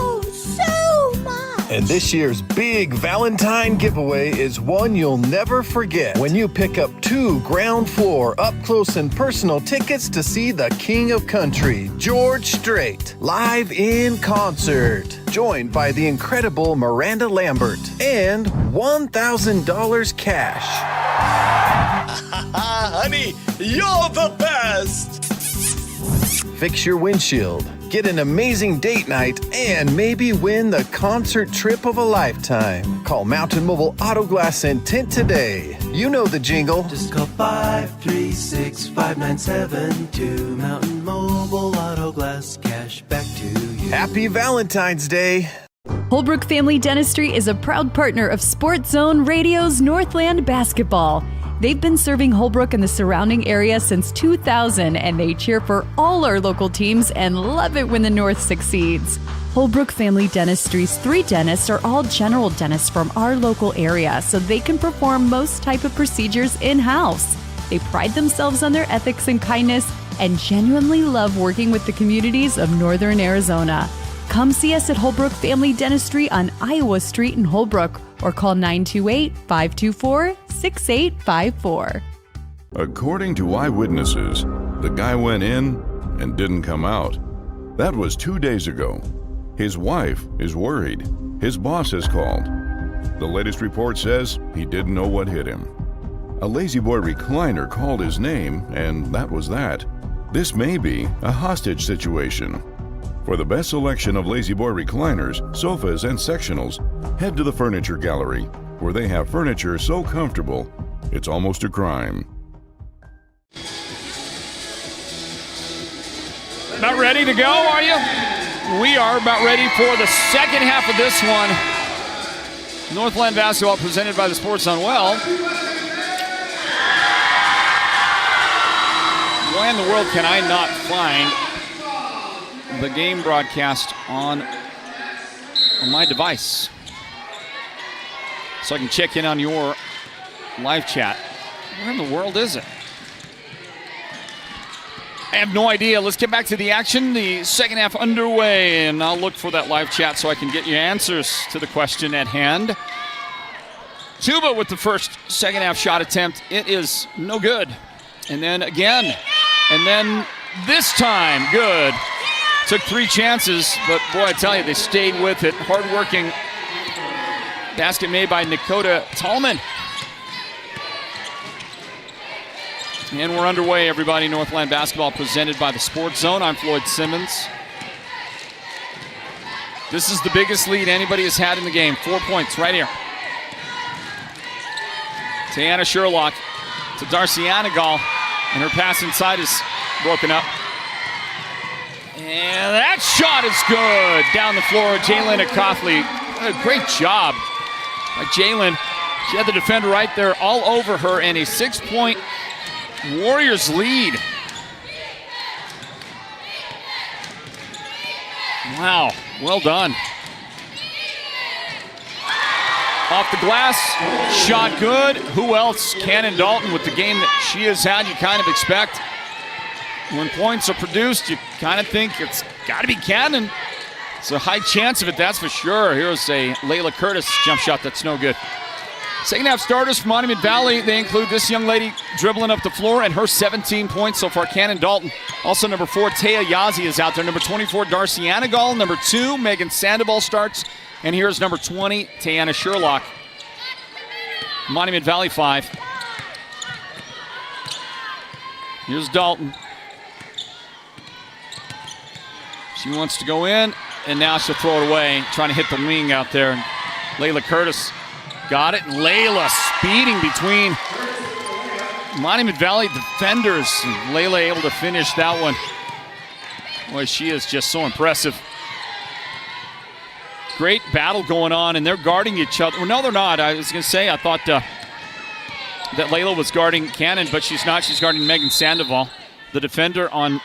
much. And this year's big Valentine giveaway is one you'll never forget when you pick up 2 ground floor up close and personal tickets to see the King of Country, George Strait, live in concert. Joined by the incredible Miranda Lambert and $1,000 cash. Honey, you're the best. Fix your windshield, get an amazing date night, and maybe win the concert trip of a lifetime. Call Mountain Mobile Auto Glass and Tint today. You know the jingle. Just call 536-5972. Mountain Mobile Auto Glass, cash back to you. Happy Valentine's Day. Holbrook Family Dentistry is a proud partner of Sports Zone Radio's Northland Basketball. They've been serving Holbrook and the surrounding area since 2000, and they cheer for all our local teams and love it when the North succeeds. Holbrook Family Dentistry's 3 dentists are all general dentists from our local area, so they can perform most type of procedures in-house. They pride themselves on their ethics and kindness and genuinely love working with the communities of Northern Arizona. Come see us at Holbrook Family Dentistry on Iowa Street in Holbrook, or call 928-524-6854. According to eyewitnesses, the guy went in and didn't come out. That was 2 days ago. His wife is worried. His boss has called. The latest report says he didn't know what hit him. A Lazy Boy recliner called his name, and that was that. This may be a hostage situation. For the best selection of Lazy Boy recliners, sofas, and sectionals, head to the Furniture Gallery, where they have furniture so comfortable, it's almost a crime. About ready to go, are you? We are about ready for the second half of this one. Northland Basketball presented by the Sports Zone. Well, why in the world can I not find the game broadcast on my device so I can check in on your live chat? Where in the world is it? I have no idea. Let's get back to the action. The second half underway, and I'll look for that live chat so I can get you answers to the question at hand. Tuba with the first second half shot attempt. It is no good. And then again. And then this time, good. Took 3 chances, but boy, I tell you, they stayed with it. Hard-working basket made by Dakota Tallman. And we're underway, everybody. Northland Basketball presented by the Sports Zone. I'm Floyd Simmons. This is the biggest lead anybody has had in the game. 4 points right here. Tiana Sherlock to Darcy Anagal, and her pass inside is broken up. And that shot is good. Down the floor, Jalen Acothley. A great job by Jalen. She had the defender right there all over her, and a 6-point Warriors lead. Wow, well done. Off the glass, shot good. Who else? Cannon Dalton with the game that she has had. You kind of expect when points are produced, you kind of think it's got to be Cannon. It's a high chance of it, that's for sure. Here's a Leila Curtis jump shot that's no good. Second half starters from Monument Valley, they include this young lady dribbling up the floor and her 17 points so far, Cannon Dalton. Also number 4, Taya Yazi is out there. Number 24, Darcy Anagal. Number 2, Megan Sandoval starts. And here's number 20, Tiana Sherlock. Monument Valley 5. Here's Dalton. She wants to go in, and now she'll throw it away, trying to hit the wing out there. And Leila Curtis got it, and Leila speeding between Monument Valley defenders. And Leila able to finish that one. Boy, she is just so impressive. Great battle going on, and they're guarding each other. Well, no, they're not. I was going to say, I thought that Leila was guarding Cannon, but she's not. She's guarding Megan Sandoval. The defender on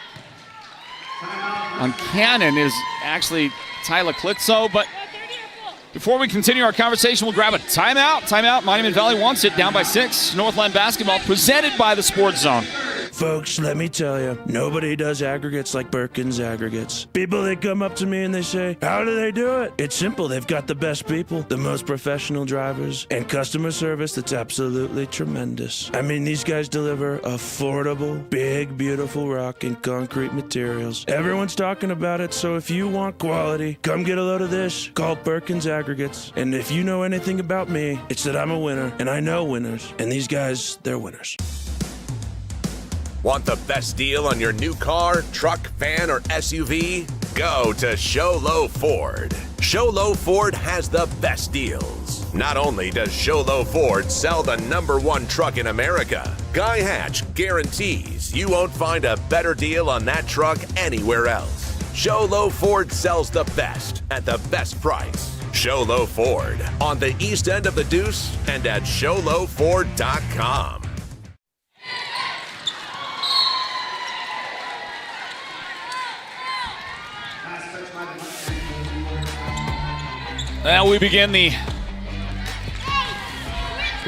Cannon is actually Tyler Klitzo, but before we continue our conversation, we'll grab a timeout. Timeout. Monument Valley wants it, down by 6. Northland Basketball presented by the Sports Zone. Folks, let me tell you, nobody does aggregates like Birkin's Aggregates. People, they come up to me and they say, how do they do it? It's simple. They've got the best people, the most professional drivers, and customer service that's absolutely tremendous. I mean, these guys deliver affordable, big, beautiful rock and concrete materials. Everyone's talking about it, so if you want quality, come get a load of this. Call Birkin's Aggregates. And if you know anything about me, it's that I'm a winner, and I know winners. And these guys, they're winners. Want the best deal on your new car, truck, van, or SUV? Go to Show Low Ford. Show Low Ford has the best deals. Not only does Show Low Ford sell the #1 truck in America, Guy Hatch guarantees you won't find a better deal on that truck anywhere else. Show Low Ford sells the best at the best price. Show Low Ford on the east end of the Deuce and at showlowford.com. Now we begin the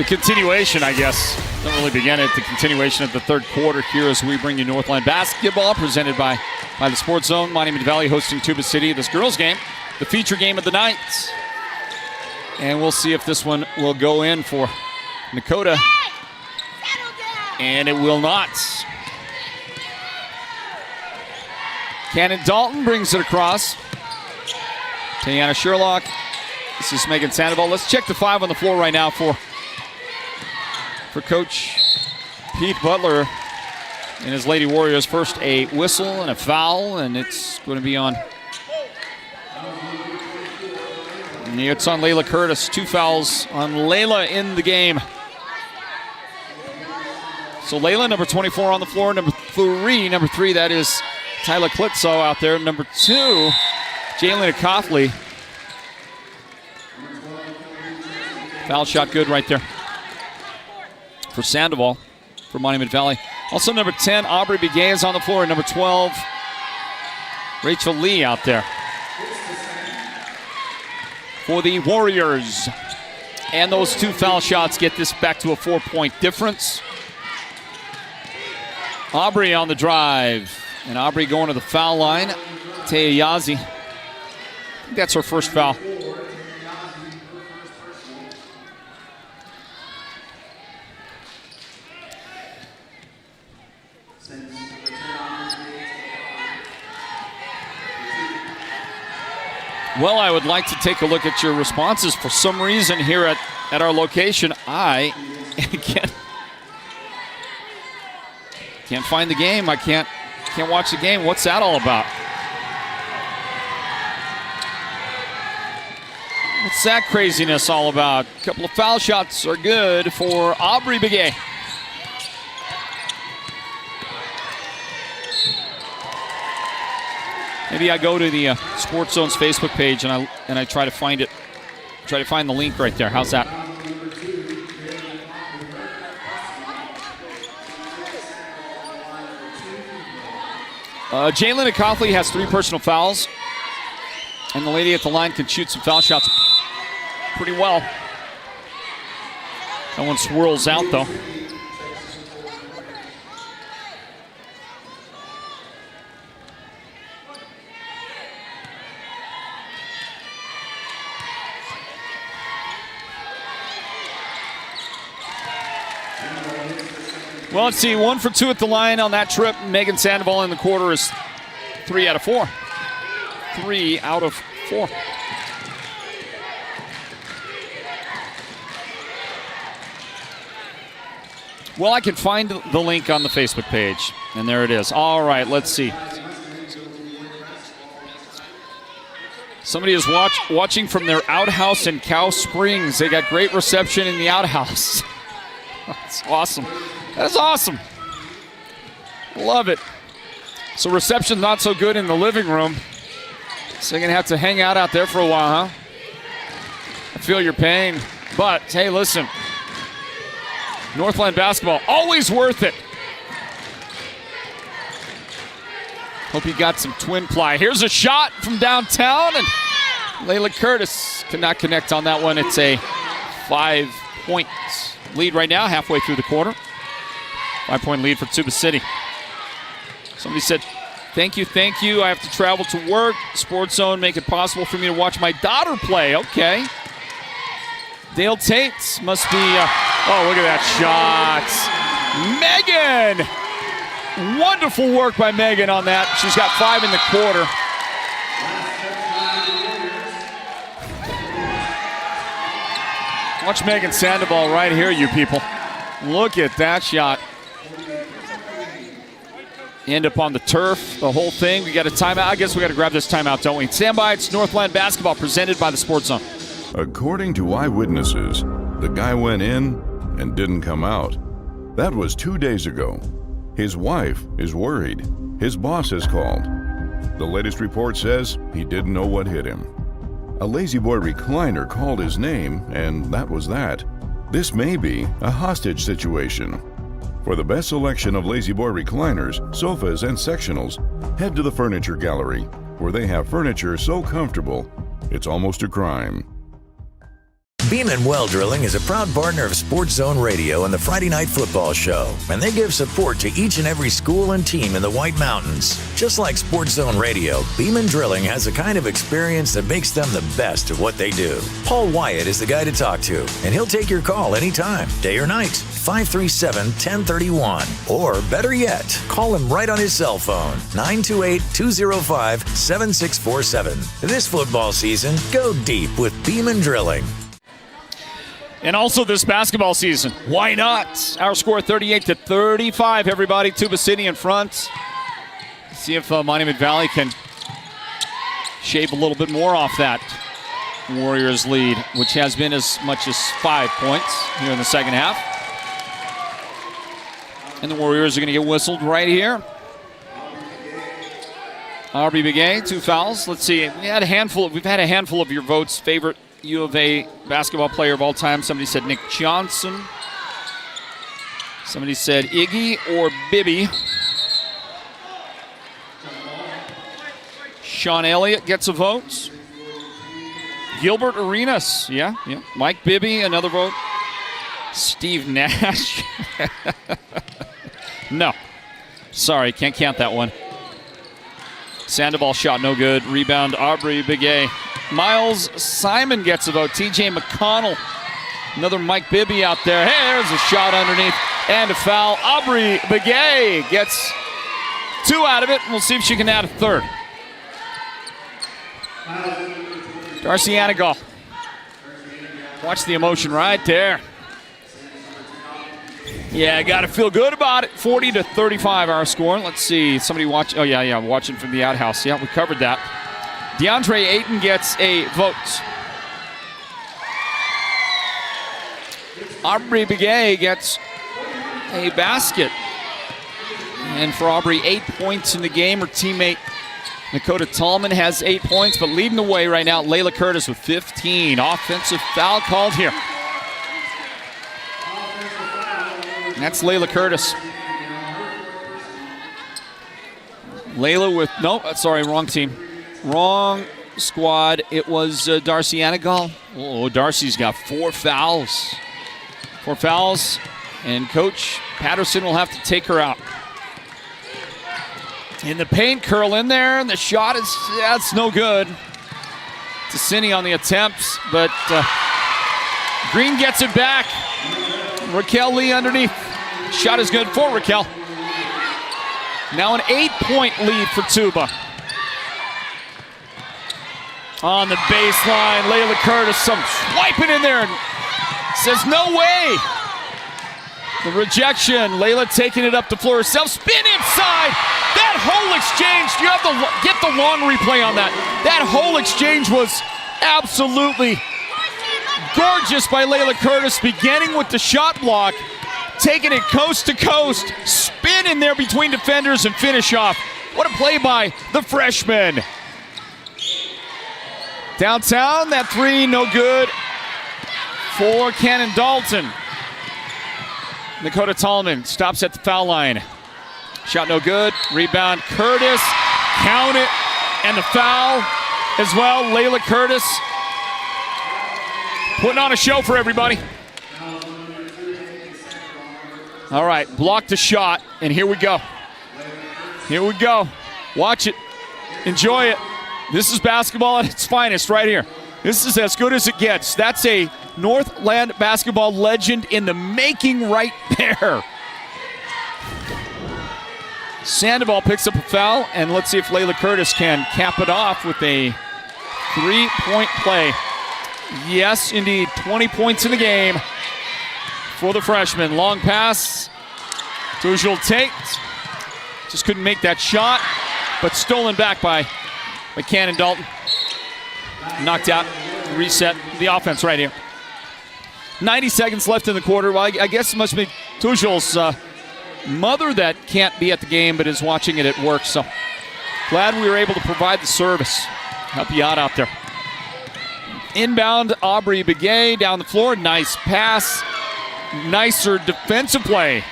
continuation, I guess. Don't really begin it. The continuation of the third quarter here as we bring you Northland Basketball presented by the Sports Zone. Monument Valley hosting Tuba City. This girls game, the feature game of the night. And we'll see if this one will go in for Dakota. And it will not. Cannon Dalton brings it across. Tiana Sherlock. This is Megan Sandoval. Let's check the 5 on the floor right now for Coach Pete Butler and his Lady Warriors. First a whistle and a foul, and it's going to be on. And it's on Leila Curtis. 2 fouls on Leila in the game. So Leila, number 24 on the floor. Number 3, that is Tyler Klitzow out there. Number 2, Jalen Coughley. Foul shot good right there for Sandoval for Monument Valley. Also number 10, Aubrey Begay is on the floor. Number 12, Rachel Lee out there for the Warriors. And those 2 foul shots get this back to a 4-point difference. Aubrey on the drive. And Aubrey going to the foul line. Taya Yazi. I think that's her first foul. Well, I would like to take a look at your responses. For some reason here at our location, I can't find the game. I can't watch the game. What's that all about? What's that craziness all about? A couple of foul shots are good for Aubrey Begay. Maybe I go to the Sports Zone's Facebook page and I try to find it. Try to find the link right there. How's that? Jalen Coughley has 3 personal fouls. And the lady at the line can shoot some foul shots pretty well. That one swirls out though. Well, let's see. 1 for 2 at the line on that trip. Megan Sandoval in the quarter is 3 out of 4. 3 out of 4. Well, I can find the link on the Facebook page. And there it is. All right, let's see. Somebody is watching from their outhouse in Cow Springs. They got great reception in the outhouse. That's awesome. That's awesome. Love it. So reception's not so good in the living room. So you're going to have to hang out there for a while, huh? I feel your pain. But, hey, listen. Northland Basketball, always worth it. Hope you got some twin ply. Here's a shot from downtown, and Leila Curtis cannot connect on that one. It's a 5-point lead right now, halfway through the quarter. 5-point lead for Tuba City. Somebody said, thank you. I have to travel to work. Sports Zone make it possible for me to watch my daughter play. Okay. Dale Tate must be, oh, look at that shot. Megan! Wonderful work by Megan on that. She's got 5 in the quarter. Watch Megan Sandoval right here, you people. Look at that shot. End up on the turf, the whole thing. We got a timeout. I guess we got to grab this timeout, don't we? Stand by. It's Northland Basketball presented by the Sports Zone. According to eyewitnesses, the guy went in and didn't come out. That was 2 days ago. His wife is worried. His boss has called. The latest report says he didn't know what hit him. A Lazy Boy recliner called his name, and that was that. This may be a hostage situation. For the best selection of Lazy Boy recliners, sofas, and sectionals, head to the Furniture Gallery, where they have furniture so comfortable, it's almost a crime. Beeman Well Drilling is a proud partner of Sports Zone Radio and the Friday Night Football Show, and they give support to each and every school and team in the White Mountains. Just like Sports Zone Radio, Beeman Drilling has the kind of experience that makes them the best at what they do. Paul Wyatt is the guy to talk to, and he'll take your call anytime, day or night. 537-1031. Or better yet, call him right on his cell phone, 928-205-7647. This football season, go deep with Beeman Drilling. And also this basketball season, why not? Our score 38-35, everybody. Tuba City in front. See if Monument Valley can shave a little bit more off that Warriors lead, which has been as much as 5 points here in the second half. And the Warriors are going to get whistled right here. Aubrey Begay, 2 fouls. Let's see. We've had a handful of your votes. Favorite U of A basketball player of all time. Somebody said Nick Johnson. Somebody said Iggy or Bibby. Sean Elliott gets a vote. Gilbert Arenas, yeah. Mike Bibby, another vote. Steve Nash. No. Sorry, can't count that one. Sandoval shot no good. Rebound, Aubrey Begay. Miles Simon gets a vote. TJ McConnell. Another Mike Bibby out there. Hey, there's a shot underneath. And a foul. Aubrey Begay gets 2 out of it. We'll see if she can add a third. Darcy Anigal. Watch the emotion right there. Yeah, got to feel good about it. 40-35 our score. Let's see. Somebody watch. Oh, yeah, watching from the outhouse. Yeah, we covered that. DeAndre Ayton gets a vote. Aubrey Begay gets a basket. And for Aubrey, 8 points in the game. Her teammate Dakota Tallman has 8 points, but leading the way right now, Leila Curtis with 15. Offensive foul called here. That's Leila Curtis. Leila with, wrong team. Wrong squad. It was Darcy Anigal. Oh, Darcy's got 4 fouls. 4 fouls, and Coach Patterson will have to take her out. In the paint, curl in there, and the shot that's no good. Tassini on the attempts, but Green gets it back. Raquel Lee underneath. Shot is good for Raquel. Now an 8-point lead for Tuba. On the baseline, Leila Curtis, some swiping in there, and says no way. The rejection, Leila taking it up the floor herself, spin inside. That whole exchange, you have to get the long replay on that. That whole exchange was absolutely gorgeous by Leila Curtis, beginning with the shot block, taking it coast to coast, spin in there between defenders and finish off. What a play by the freshman. Downtown, that 3, no good for Cannon Dalton. Dakota Tallman stops at the foul line. Shot no good. Rebound, Curtis. Count it. And the foul as well. Leila Curtis putting on a show for everybody. All right, block the shot, and here we go. Here we go. Watch it. Enjoy it. This is basketball at its finest right here. This is as good as it gets. That's a Northland basketball legend in the making right there. Sandoval picks up a foul, and let's see if Leila Curtis can cap it off with a 3-point play. Yes, indeed, 20 points in the game for the freshman. Long pass. Tujul takes. Just couldn't make that shot, but stolen back by Cannon Dalton. Knocked out. Reset the offense right here. 90 seconds left in the quarter. Well, I guess it must be Tujul's mother that can't be at the game but is watching it at work. So glad we were able to provide the service. Help you out there. Inbound, Aubrey Begay down the floor. Nice pass. Nicer defensive play.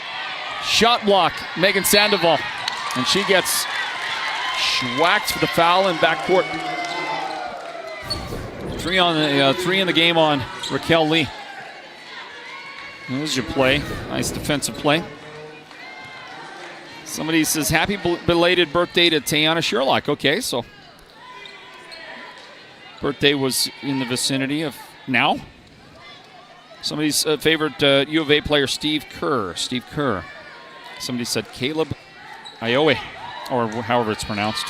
Shot block, Megan Sandoval. And she gets whacked for the foul in backcourt. 3 in the game on Raquel Lee. There's your play. Nice defensive play. Somebody says, happy belated birthday to Tayana Sherlock. Okay, so birthday was in the vicinity of now. Somebody's favorite U of A player, Steve Kerr. Steve Kerr. Somebody said Caleb Iowe, or however it's pronounced.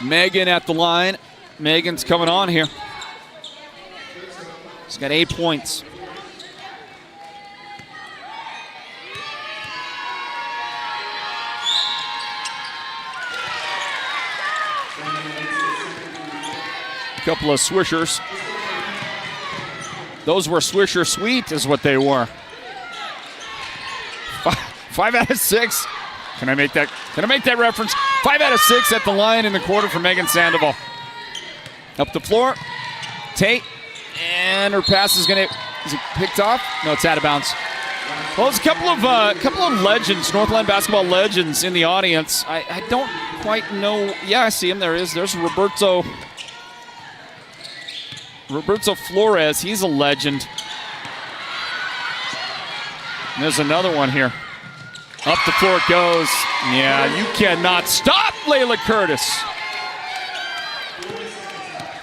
Megan at the line. Megan's coming on here. She's got 8 points. Couple of swishers. Those were Swisher Sweet is what they were. 5 out of 6. Can I make that reference? 5 out of 6 at the line in the quarter for Megan Sandoval. Up the floor. Tate. And her pass is it picked off? No, it's out of bounds. Well, there's a couple of legends, Northland Basketball legends in the audience. I don't quite know. Yeah, I see him. There's Roberto Flores. He's a legend. And there's another one here. Up the floor it goes. Yeah, you cannot stop Leila Curtis.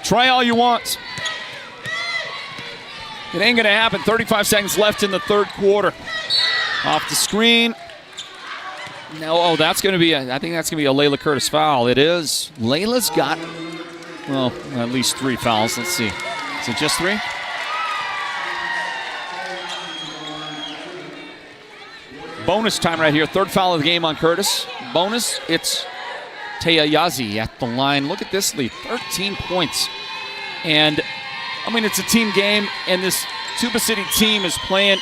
Try all you want. It ain't going to happen. 35 seconds left in the third quarter. Off the screen. No, that's going to be I think that's going to be a Leila Curtis foul. It is. Leila's got, well, at least 3 fouls. Let's see. Is it just 3? Bonus time right here. Third foul of the game on Curtis. Bonus, it's Taya Yazi at the line. Look at this lead. 13 points. And I mean, it's a team game, and this Tuba City team is playing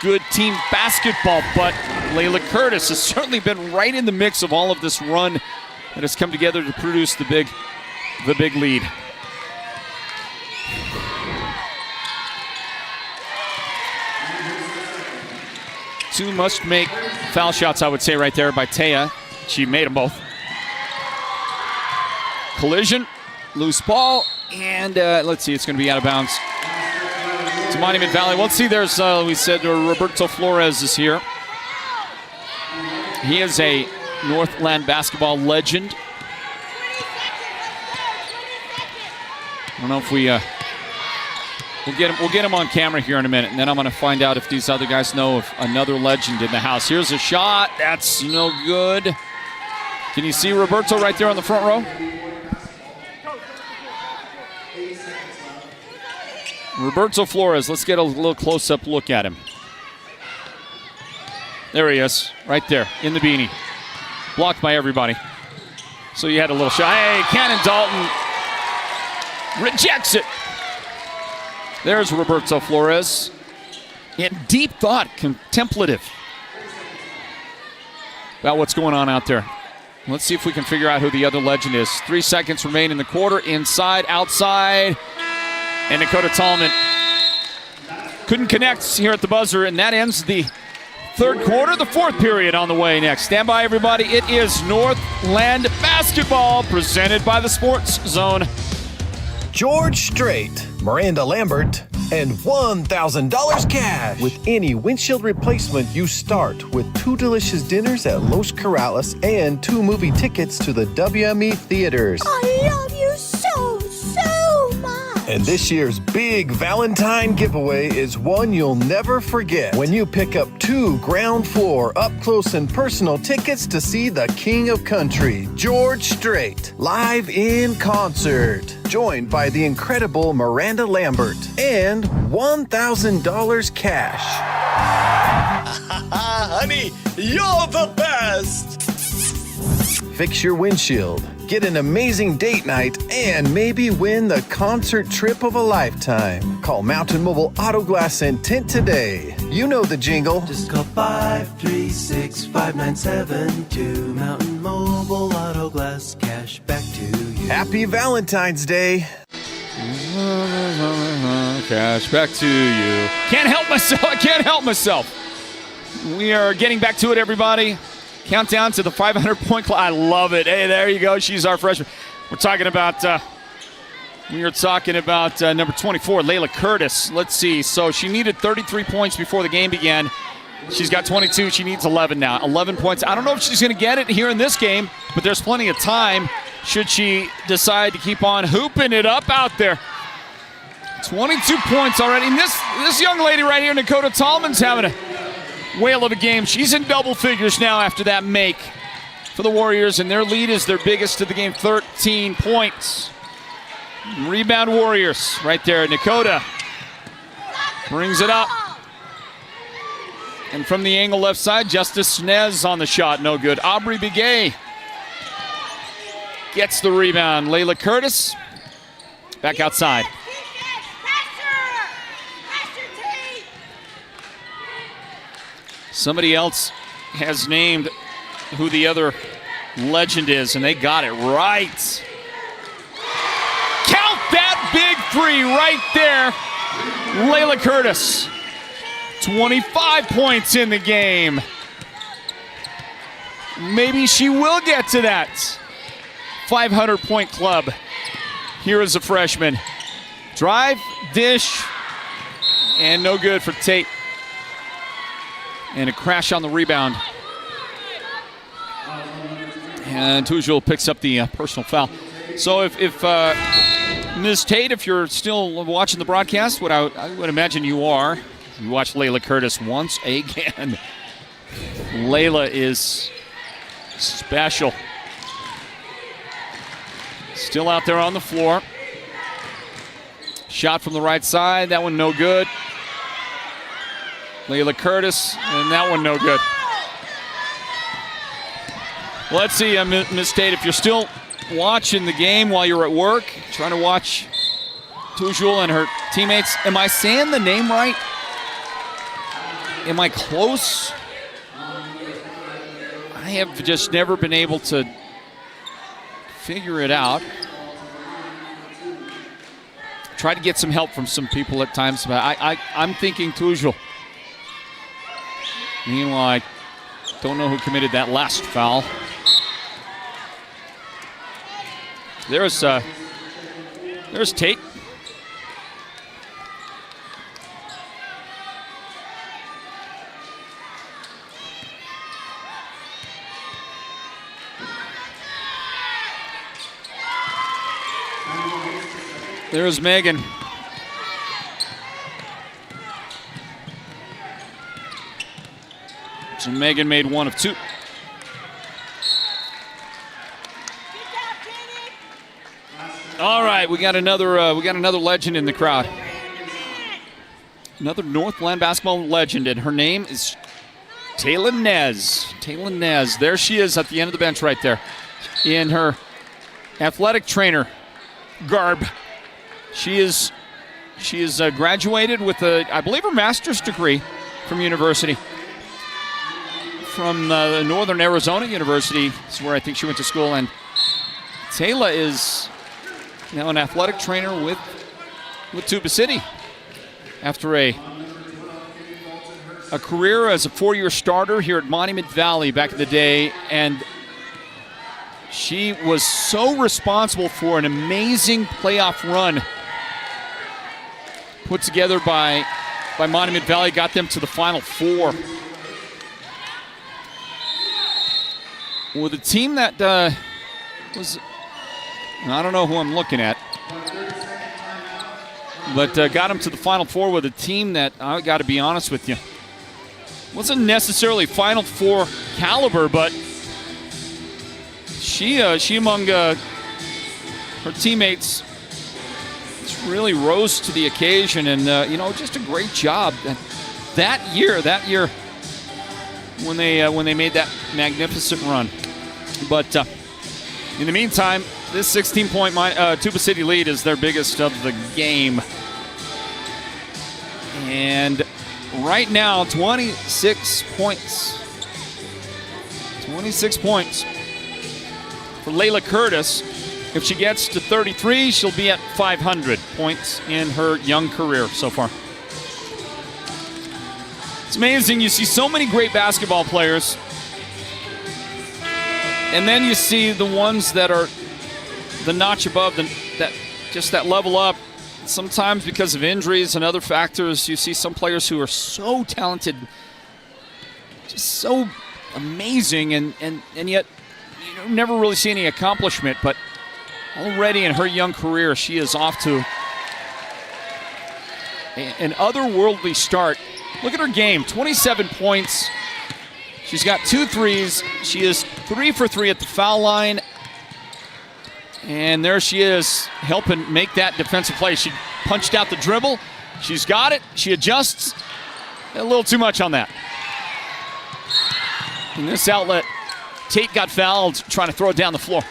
good team basketball, but Leila Curtis has certainly been right in the mix of all of this run that has come together to produce the big lead. Two must-make foul shots, I would say, right there by Taya. She made them both. Collision, loose ball. And let's see, it's going to be out of bounds to Monument Valley. Let's see, there's, we said Roberto Flores is here. He is a Northland Basketball legend. I don't know if we'll get him on camera here in a minute, and then I'm going to find out if these other guys know of another legend in the house. Here's a shot. That's no good. Can you see Roberto right there on the front row? Roberto Flores, let's get a little close-up look at him. There he is, right there, in the beanie. Blocked by everybody. So you had a little shot. Hey, Cannon Dalton rejects it. There's Roberto Flores. In deep thought, contemplative about what's going on out there. Let's see if we can figure out who the other legend is. 3 seconds remain in the quarter. Inside, outside. And Dakota Tallman couldn't connect here at the buzzer, and that ends the third quarter. The fourth period on the way next. Stand by, everybody. It is Northland Basketball, presented by the Sports Zone. George Strait, Miranda Lambert, and $1,000 cash. With any windshield replacement, you start with 2 delicious dinners at Los Corrales and 2 movie tickets to the WME theaters. I love you so much. And this year's big Valentine giveaway is one you'll never forget when you pick up 2 ground floor up close and personal tickets to see the King of Country, George Strait, live in concert. Joined by the incredible Miranda Lambert and $1,000 cash. Honey, you're the best. Fix your windshield, get an amazing date night, and maybe win the concert trip of a lifetime. Call Mountain Mobile Auto Glass and Tint today. You know the jingle. Just call 536-5972. Mountain Mobile Auto Glass, cash back to you. Happy Valentine's Day. Cash back to you. Can't help myself. I can't help myself. We are getting back to it, everybody. Countdown to the 500-point club. I love it. Hey, there you go. She's our freshman. We're talking about number 24, Leila Curtis. Let's see. So she needed 33 points before the game began. She's got 22. She needs 11 now. 11 points. I don't know if she's going to get it here in this game, but there's plenty of time should she decide to keep on hooping it up out there. 22 points already. And this young lady right here, Dakota Tallman's having a whale of a game. She's in double figures now after that make for the Warriors, and their lead is their biggest of the game, 13 points. Rebound Warriors right there. Dakota brings it up. And from the angle left side, Justice Snez on the shot. No good. Aubrey Begay gets the rebound. Leila Curtis back outside. Somebody else has named who the other legend is, and they got it right. Count that big three right there. Leila Curtis, 25 points in the game. Maybe she will get to that 500-point club here as a freshman. Drive, dish, and no good for Tate. And a crash on the rebound. And Tujul picks up the personal foul. So if Ms. Tate, if you're still watching the broadcast, what I would imagine you are, you watch Leila Curtis once again. Leila is special. Still out there on the floor. Shot from the right side, that one no good. Leila Curtis, and that one no good. Well, let's see, Ms. Tate, if you're still watching the game while you're at work, trying to watch Tujul and her teammates. Am I saying the name right? Am I close? I have just never been able to figure it out. Try to get some help from some people at times, but I'm thinking Tujul. Meanwhile, I don't know who committed that last foul. There's Tate. There's Megan. So Megan made one of two. All right, we got another legend in the crowd. Another Northland basketball legend, and her name is Taylor Nez. Taylor Nez. There she is at the end of the bench right there in her athletic trainer garb. She is graduated with I believe her master's degree from university. From Northern Arizona University is where I think she went to school, and Taylor is now an athletic trainer with Tuba City after a career as a 4-year starter here at Monument Valley back in the day, and she was so responsible for an amazing playoff run put together by Monument Valley, got them to the Final Four. With a team that was, I don't know who I'm looking at, but got them to the Final Four with a team that, I got to be honest with you, wasn't necessarily Final Four caliber, but she among her teammates really rose to the occasion, and just a great job that year when they made that magnificent run. But in the meantime, this 16-point Tuba City lead is their biggest of the game. And right now, 26 points. 26 points for Leila Curtis. If she gets to 33, she'll be at 500 points in her young career so far. It's amazing. You see so many great basketball players, and then you see the ones that are the notch above, that level up. Sometimes because of injuries and other factors, you see some players who are so talented, just so amazing, and yet you never really see any accomplishment. But already in her young career, she is off to an otherworldly start. Look at her game, 27 points. She's got 2 threes. She is 3 for 3 at the foul line. And there she is, helping make that defensive play. She punched out the dribble. She's got it. She adjusts. A little too much on that. In this outlet, Tate got fouled trying to throw it down the floor.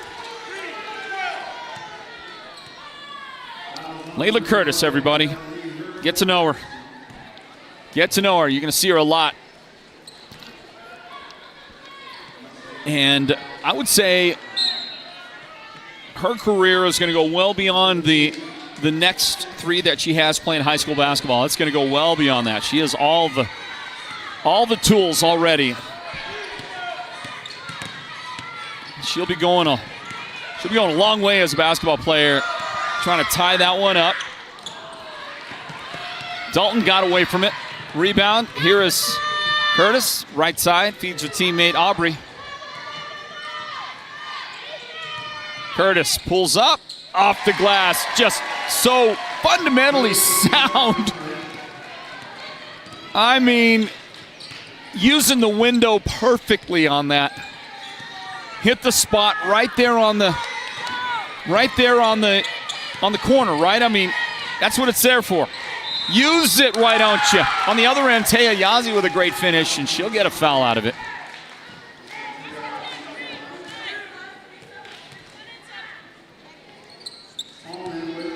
Leila Curtis, everybody. Get to know her. Get to know her. You're going to see her a lot. And I would say her career is going to go well beyond the next 3 that she has playing high school basketball. It's going to go well beyond that. She has all the tools already. She'll be going a long way as a basketball player, trying to tie that one up. Dalton got away from it. Rebound. Here is Curtis, right side, feeds her teammate Aubrey. Curtis pulls up, off the glass, just so fundamentally sound. I mean, using the window perfectly on that. Hit the spot right there on the corner, right? I mean, that's what it's there for. Use it, why don't you? On the other end, Taya Yazzie with a great finish, and she'll get a foul out of it.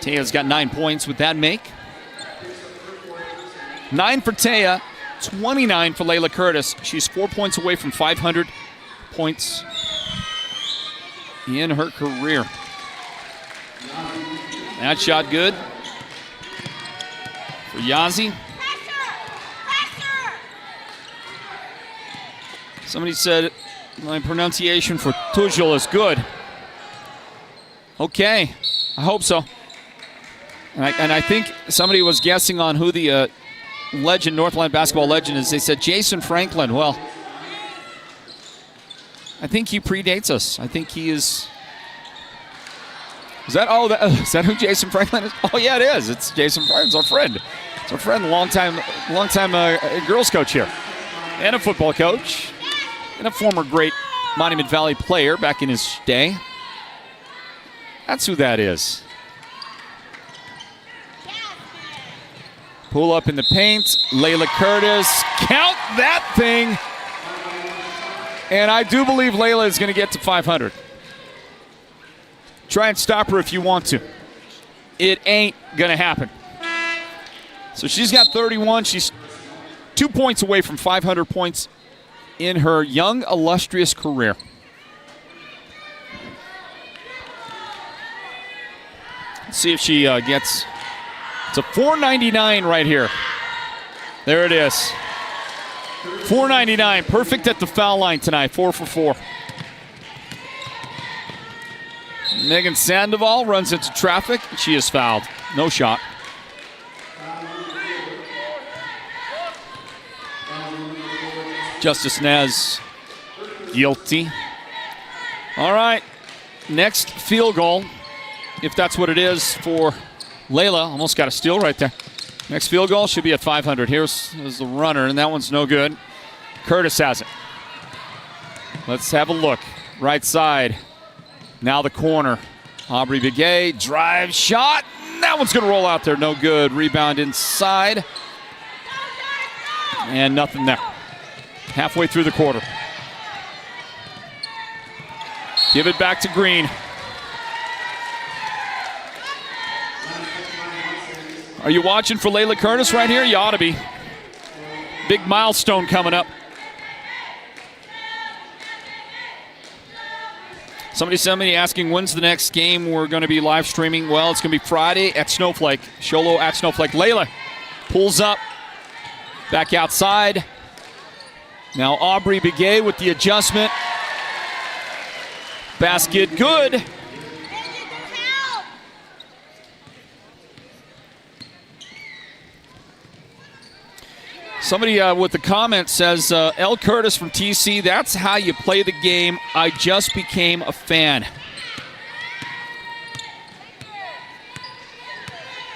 Taya's got 9 points with that make. 9 for Taya, 29 for Leila Curtis. She's 4 points away from 500 points in her career. That shot good for Yazzie. Somebody said my pronunciation for Tujul is good. Okay, I hope so. And I think somebody was guessing on who the legend, Northland Basketball legend is. They said Jason Franklin. Well, I think he predates us. I think he is. Is that who Jason Franklin is? Oh yeah, it is. It's Jason Franklin. It's our friend. It's our friend, longtime girls coach here, and a football coach, and a former great Monument Valley player back in his day. That's who that is. Pull up in the paint. Leila Curtis. Count that thing. And I do believe Leila is going to get to 500. Try and stop her if you want to. It ain't going to happen. So she's got 31. She's 2 points away from 500 points in her young, illustrious career. Let's see if she gets... It's a 499 right here. There it is. 499. Perfect at the foul line tonight. 4 for 4. Megan Sandoval runs into traffic. She is fouled. No shot. Justice Nez guilty. All right. Next field goal, if that's what it is for Leila. Almost got a steal right there. Next field goal should be at 500. Here's the runner, and that one's no good. Curtis has it. Let's have a look. Right side. Now the corner. Aubrey Begay, drive shot. That one's going to roll out there. No good. Rebound inside. And nothing there. Halfway through the quarter. Give it back to Green. Are you watching for Leila Curtis right here? You ought to be. Big milestone coming up. Somebody asking when's the next game we're going to be live streaming. Well, it's going to be Friday at Snowflake. Sholo at Snowflake. Leila pulls up. Back outside. Now Aubrey Begay with the adjustment. Basket good. Somebody with the comment says, L. Curtis from TC, that's how you play the game. I just became a fan.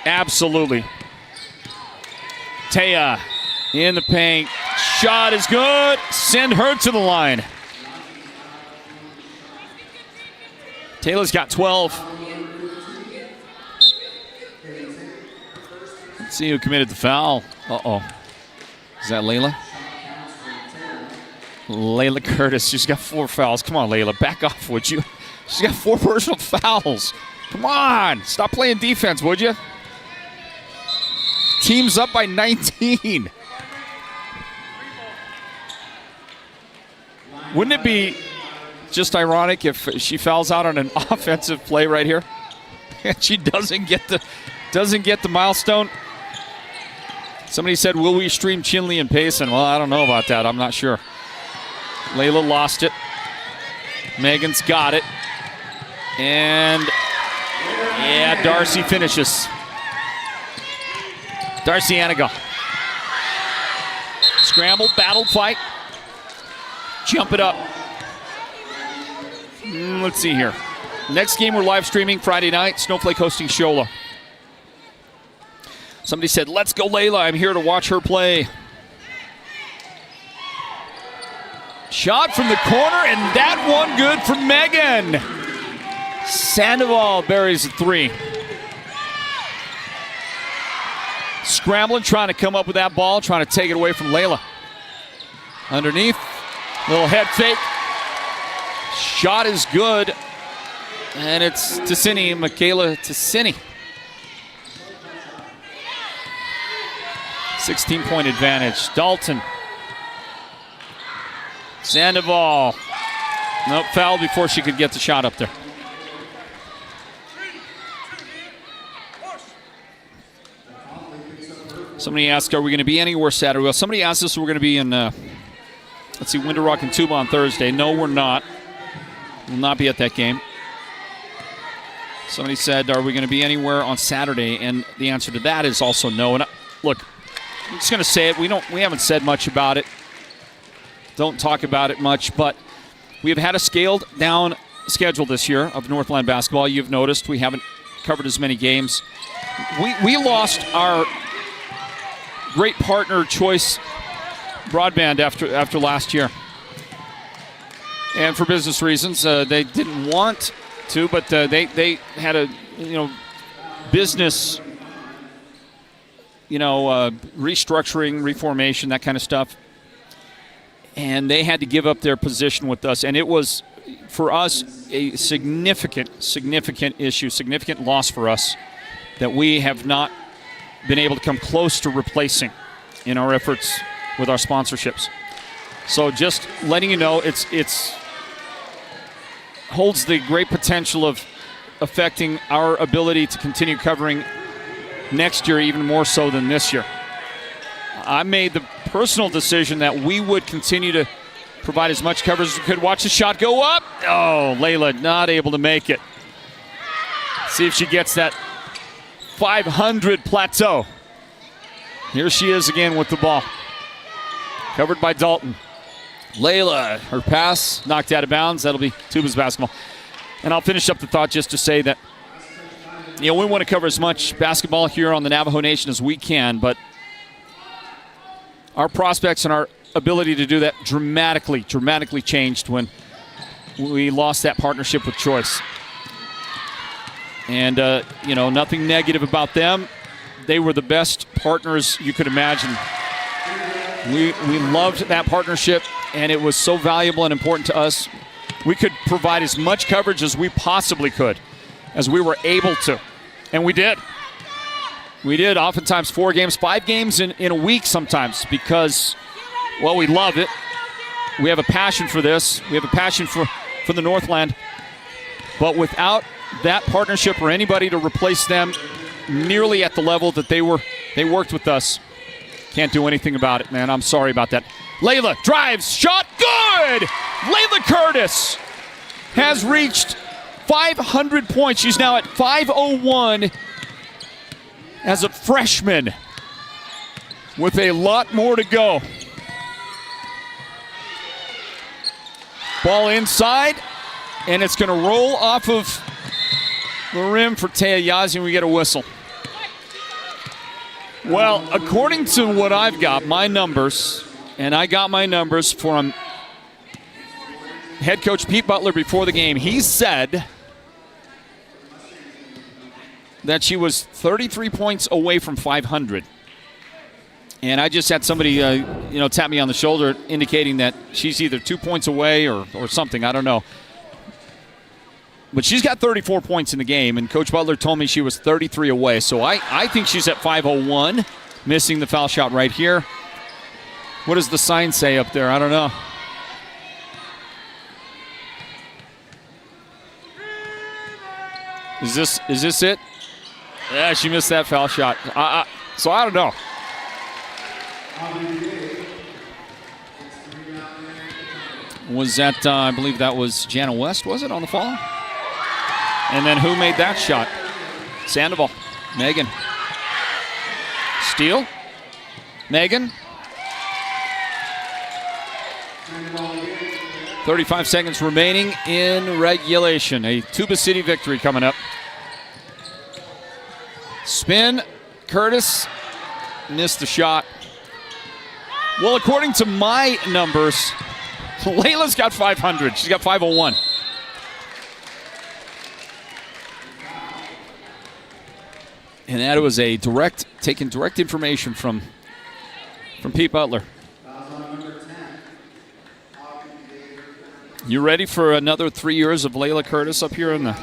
Absolutely. Taya in the paint. Shot is good. Send her to the line. Taylor's got 12. Let's see who committed the foul. Uh-oh. Is that Leila? Leila Curtis. She's got 4 fouls. Come on, Leila. Back off, would you? She's got 4 personal fouls. Come on. Stop playing defense, would you? Team's up by 19. Wouldn't it just ironic if she fouls out on an offensive play right here and she doesn't get the milestone? Somebody said, will we stream Chinley and Payson? Well, I don't know about that. I'm not sure. Leila lost it. Megan's got it. And, yeah, Darcy finishes. Darcy Anaga. Scramble, battle, fight. Jump it up. Let's see here. Next game we're live streaming Friday night. Snowflake hosting Shola. Somebody said, let's go Leila. I'm here to watch her play. Shot from the corner, and that one good for Megan. Sandoval buries a 3. Scrambling, trying to come up with that ball, trying to take it away from Leila. Underneath, little head fake. Shot is good, and it's Ticini, Michaela Ticini. 16-point advantage. Dalton. Sandoval. Nope, fouled before she could get the shot up there. Somebody asked, are we going to be anywhere Saturday? Well, somebody asked us if we're going to be in, Winter Rock and Tuba on Thursday. No, we're not. We'll not be at that game. Somebody said, are we going to be anywhere on Saturday? And the answer to that is also no. And look, I'm just going to say it. We haven't said much about it. Don't talk about it much, but we have had a scaled down schedule this year of Northland Basketball. You've noticed we haven't covered as many games. We lost our great partner choice broadband after last year. And for business reasons, they didn't want to, but they had a business restructuring, reformation, that kind of stuff. And they had to give up their position with us. And it was, for us, a significant issue, significant loss for us that we have not been able to come close to replacing in our efforts with our sponsorships. So just letting you know, it's holds the great potential of affecting our ability to continue covering next year even more so than this year. I made the personal decision that we would continue to provide as much coverage as we could. Watch the shot go up. Oh, Leila not able to make it. See if she gets that 500 plateau. Here she is again with the ball. Covered by Dalton. Leila, her pass knocked out of bounds. That'll be Tuba's basketball. And I'll finish up the thought just to say that, we want to cover as much basketball here on the Navajo Nation as we can, but our prospects and our ability to do that dramatically changed when we lost that partnership with Choice. And, nothing negative about them. They were the best partners you could imagine. We loved that partnership, and it was so valuable and important to us. We could provide as much coverage as we possibly could, as we were able to. And we did. We did oftentimes 4 games, 5 games in a week sometimes because, we love it. We have a passion for this. We have a passion for the Northland. But without that partnership or anybody to replace them nearly at the level that they worked with us, can't do anything about it, man. I'm sorry about that. Leila drives, shot, good! Leila Curtis has reached 500 points. She's now at 501 as a freshman with a lot more to go. Ball inside, and it's going to roll off of the rim for Taya Yazi, and we get a whistle. Well, according to what I've got, my numbers, and I got my numbers from head coach Pete Butler before the game, he said that she was 33 points away from 500. And I just had somebody, tap me on the shoulder indicating that she's either 2 points away or something. I don't know. But she's got 34 points in the game, and Coach Butler told me she was 33 away. So I think she's at 501, missing the foul shot right here. What does the sign say up there? I don't know. Is this it? Yeah, she missed that foul shot. So I don't know. Was that, I believe that was Jana West, was it, on the fall? And then who made that shot? Sandoval. Megan. Steal. Megan. 35 seconds remaining in regulation. A Tuba City victory coming up. Spin. Curtis missed the shot. Well, according to my numbers, Leila's got 500. She's got 501. And that was a taking direct information from Pete Butler. You ready for another 3 years of Leila Curtis up here in the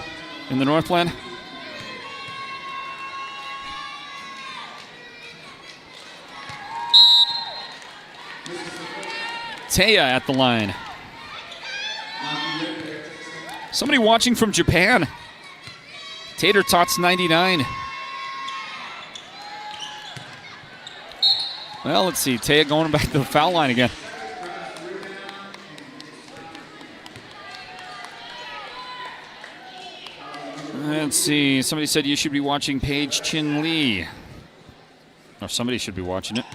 Northland? Taya at the line. Somebody watching from Japan. Tater Tots 99. Well, let's see. Taya going back to the foul line again. Let's see. Somebody said you should be watching Paige Chin Lee. Or somebody should be watching it.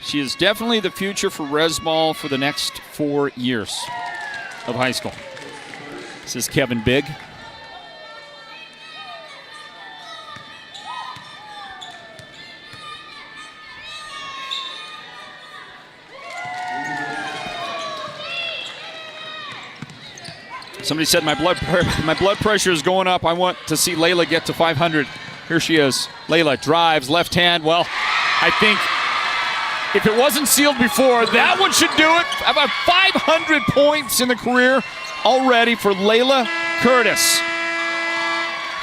She is definitely the future for Resball for the next 4 years of high school. This is Kevin Big. Somebody said my blood pressure is going up. I want to see Leila get to 500. Here she is. Leila drives, left hand. Well, I think if it wasn't sealed before, that one should do it. About 500 points in the career already for Leila Curtis.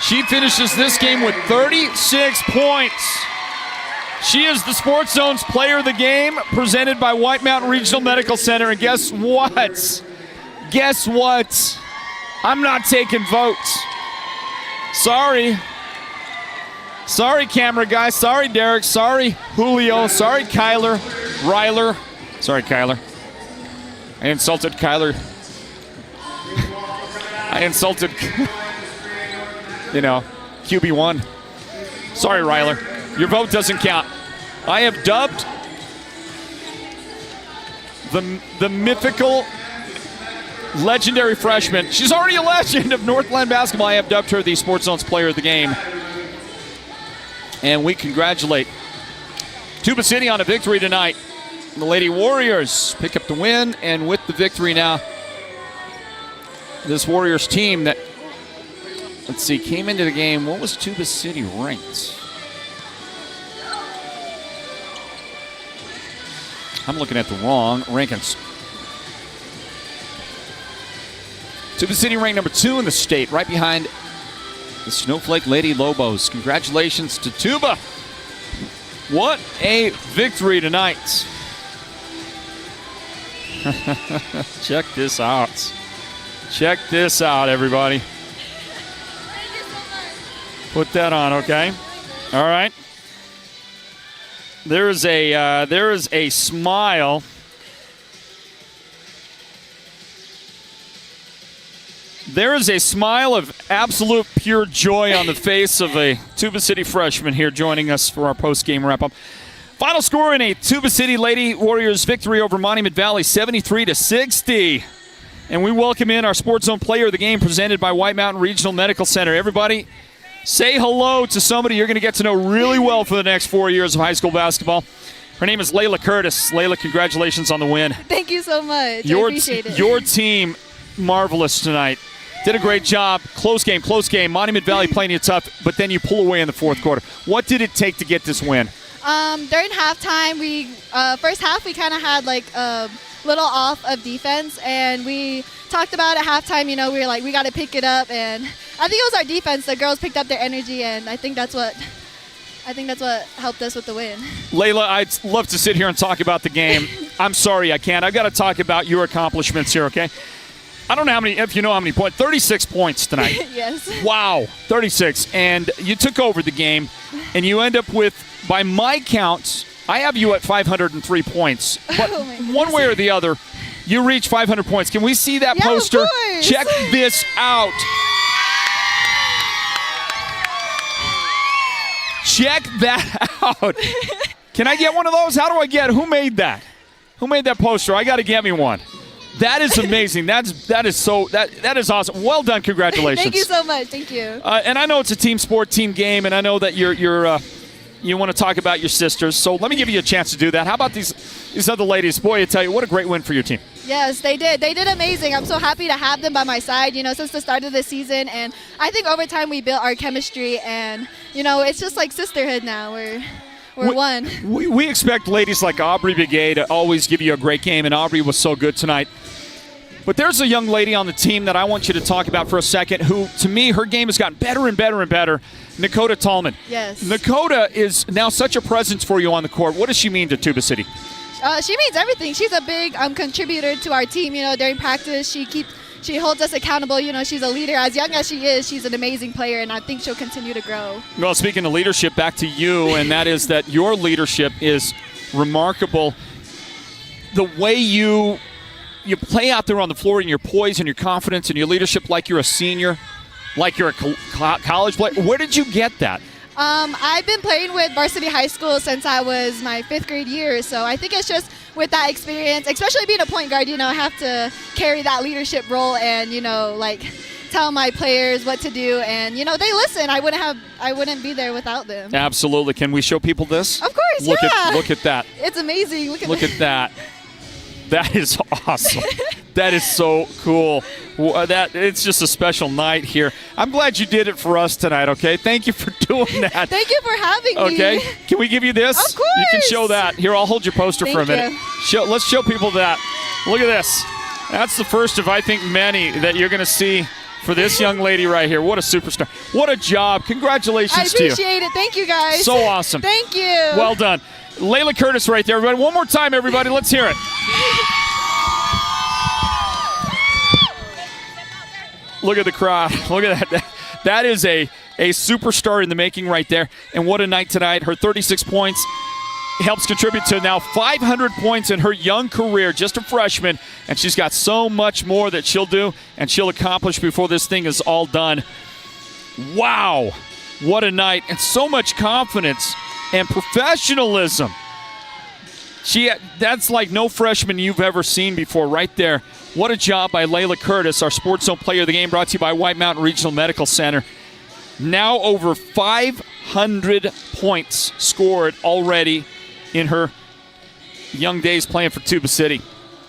She finishes this game with 36 points. She is the Sports Zone's Player of the Game, presented by White Mountain Regional Medical Center. And guess what? Guess what? I'm not taking votes. Sorry. Sorry, camera guy. Sorry, Derek. Sorry, Julio. Sorry, Kyler. Ryler. Sorry, Kyler. I insulted Kyler. I insulted, QB1. Sorry, Ryler. Your vote doesn't count. I have dubbed the mythical legendary freshman. She's already a legend of Northland Basketball. I have dubbed her the Sports Zone's Player of the Game. And we congratulate Tuba City on a victory tonight. The Lady Warriors pick up the win, and with the victory now, this Warriors team that, let's see, came into the game. What was Tuba City ranked? I'm looking at the wrong rankings. Tuba City ranked number 2 in the state, right behind the Snowflake Lady Lobos. Congratulations to Tuba. What a victory tonight. Check this out. Check this out, everybody. Put that on, okay? All right. There is a smile. There is a smile of absolute pure joy on the face of a Tuba City freshman here joining us for our post-game wrap-up. Final score in a Tuba City Lady Warriors victory over Monument Valley, 73-60. And we welcome in our Sports Zone Player of the Game presented by White Mountain Regional Medical Center. Everybody, say hello to somebody you're going to get to know really well for the next 4 years of high school basketball. Her name is Leila Curtis. Leila, congratulations on the win. Thank you so much. I appreciate it. Your team, marvelous tonight. Did a great job. Close game. Monument Valley playing you tough, but then you pull away in the fourth quarter. What did it take to get this win? During halftime, first half we kind of had like a little off of defense, and we talked about at halftime. We were like, we got to pick it up, and I think it was our defense. The girls picked up their energy, and I think that's what helped us with the win. Leila, I'd love to sit here and talk about the game. I'm sorry, I can't. I've got to talk about your accomplishments here, okay? I don't know if you know how many points. 36 points tonight. Yes. Wow, 36. And you took over the game, and you end up with, by my counts, I have you at 503 points. But one way or the other, you reach 500 points. Can we see that poster? Of course. Check this out. Check that out. Can I get one of those? How do I get? Who made that? Who made that poster? I got to get me one. That is amazing. That is awesome. Well done. Congratulations. Thank you so much. Thank you. And I know it's a team sport, team game, and I know that you want to talk about your sisters. So let me give you a chance to do that. How about these other ladies? Boy, I tell you, what a great win for your team. Yes, they did. They did amazing. I'm so happy to have them by my side, since the start of the season. And I think over time we built our chemistry, and, it's just like sisterhood now. We're one. We expect ladies like Aubrey Begay to always give you a great game, and Aubrey was so good tonight. But there's a young lady on the team that I want you to talk about for a second who, to me, her game has gotten better and better and better. Dakota Tallman. Yes. Dakota is now such a presence for you on the court. What does she mean to Tuba City? She means everything. She's a big contributor to our team. During practice, she holds us accountable. She's a leader. As young as she is, she's an amazing player, and I think she'll continue to grow. Well, speaking of leadership, back to you, and that is that your leadership is remarkable. The way you play out there on the floor, and your poise and your confidence and your leadership like you're a senior, like you're a college player. Where did you get that? I've been playing with varsity high school since I was my 5th grade year, so I think it's just with that experience, especially being a point guard, I have to carry that leadership role and, tell my players what to do, and, they listen. I wouldn't be there without them. Absolutely. Can we show people this? Of course, Look at that. It's amazing. Look at that. That is awesome. That is so cool. It's just a special night here. I'm glad you did it for us tonight, okay? Thank you for doing that. Thank you for having me. Okay. Can we give you this? Of course. You can show that. Here, I'll hold your poster for a minute. Let's show people that. Look at this. That's the first of, I think, many that you're going to see for this young lady right here. What a superstar. What a job. Congratulations to you. I appreciate it. Thank you, guys. So awesome. Thank you. Well done. Leila Curtis right there, everybody. One more time, everybody. Let's hear it. Look at the crowd. Look at that. That is a superstar in the making right there. And what a night tonight. Her 36 points helps contribute to now 500 points in her young career, just a freshman. And she's got so much more that she'll do and she'll accomplish before this thing is all done. Wow. What a night. And so much confidence and professionalism. That's like no freshman you've ever seen before right there. What a job by Leila Curtis, our Sports Zone Player of the Game, brought to you by White Mountain Regional Medical Center. Now over 500 points scored already in her young days playing for Tuba City.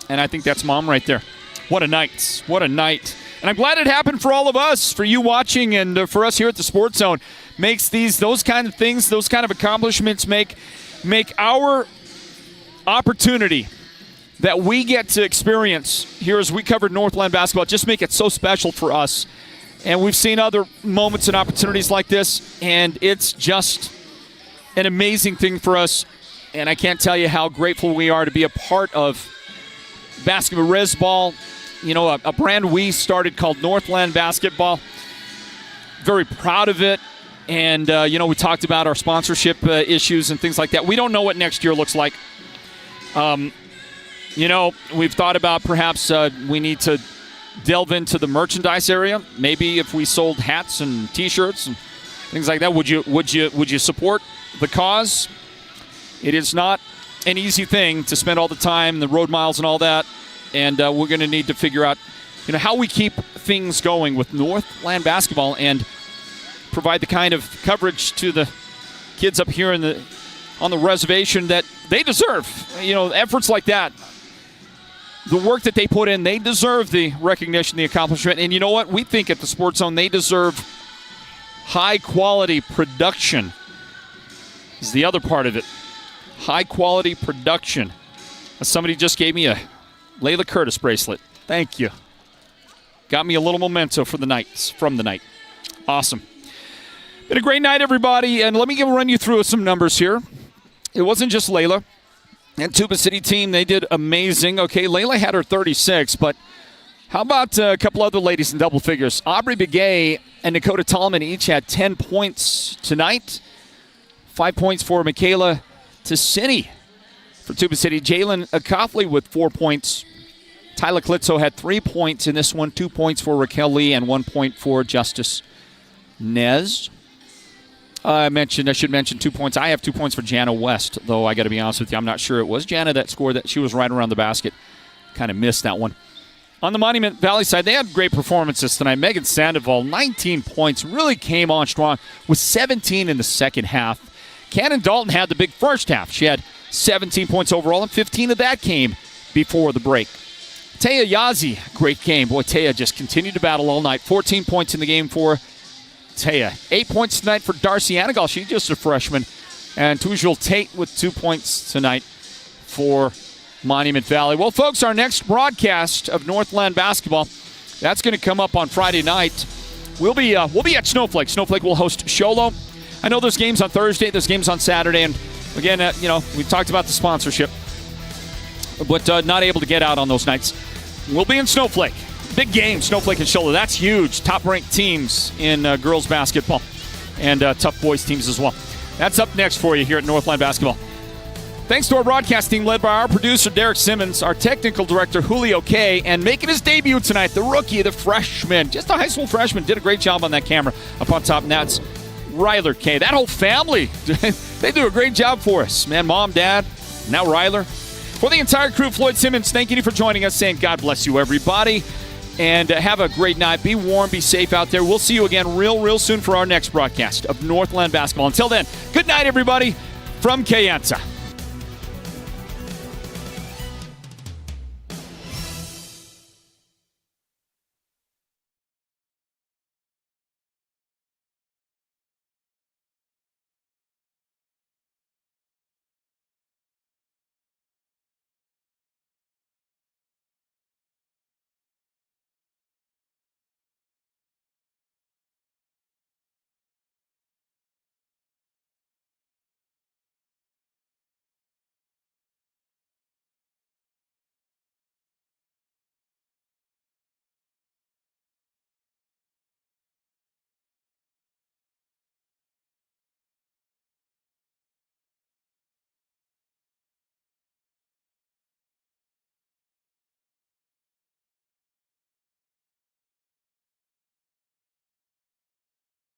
And I think that's mom right there. What a night. What a night. And I'm glad it happened for all of us, for you watching, and for us here at the Sports Zone. Makes those kind of things, those kind of accomplishments make our opportunity that we get to experience here as we covered Northland Basketball, just make it so special for us. And we've seen other moments and opportunities like this, and it's just an amazing thing for us. And I can't tell you how grateful we are to be a part of Basketball Res Ball, a brand we started called Northland Basketball. Very proud of it. And, we talked about our sponsorship issues and things like that. We don't know what next year looks like. We've thought about perhaps we need to delve into the merchandise area. Maybe if we sold hats and T-shirts and things like that, would you support the cause? It is not an easy thing to spend all the time, the road miles and all that, and we're going to need to figure out, how we keep things going with Northland Basketball and provide the kind of coverage to the kids up here on the reservation that they deserve. Efforts like that, the work that they put in, they deserve the recognition, the accomplishment. And you know what? We think at the Sports Zone they deserve high-quality production is the other part of it. High-quality production. Somebody just gave me a Leila Curtis bracelet. Thank you. Got me a little memento from the night. Awesome. Been a great night, everybody. And let me run you through some numbers here. It wasn't just Leila. And Tuba City team, they did amazing. Okay, Leila had her 36, but How about a couple other ladies in double figures? Aubrey Begay and Dakota Tallman each had 10 points tonight. 5 points for Michaela Ticini for Tuba City. Jalen Coughley with 4 points. Tyler Klitzo had 3 points in this one. 2 points for Raquel Lee and 1 point for Justice Nez. I should mention 2 points. I have 2 points for Jana West, though I got to be honest with you, I'm not sure it was Jana that scored that. She was right around the basket. Kind of missed that one. On the Monument Valley side, they had great performances tonight. Megan Sandoval, 19 points, really came on strong with 17 in the second half. Cannon Dalton had the big first half. She had 17 points overall, and 15 of that came before the break. Taya Yazi, great game. Boy, Taya just continued to battle all night. 14 points in the game for Taya. 8 points tonight for Darcy Anagal. She's just a freshman. And Tujul Tate with 2 points tonight for Monument Valley. Well, folks, our next broadcast of Northland Basketball, that's going to come up on Friday night. We'll be at Snowflake. Snowflake will host Sholo. I know there's games on Thursday, there's games on Saturday, and again, we talked about the sponsorship, but not able to get out on those nights. We'll be in Snowflake. Big game, Snowflake and Sholo. That's huge. Top-ranked teams in girls basketball and tough boys teams as well. That's up next for you here at Northland Basketball. Thanks to our broadcast team led by our producer, Derek Simmons, our technical director, Julio K., and making his debut tonight, the rookie, the freshman, just a high school freshman, did a great job on that camera up on top, and that's Ryler K. That whole family, they do a great job for us. Man, Mom, Dad, now Ryler. For the entire crew, Floyd Simmons, thanking you for joining us, saying God bless you, everybody, and have a great night. Be warm, be safe out there. We'll see you again real soon for our next broadcast of Northland Basketball. Until then, good night, everybody, from Kayenta.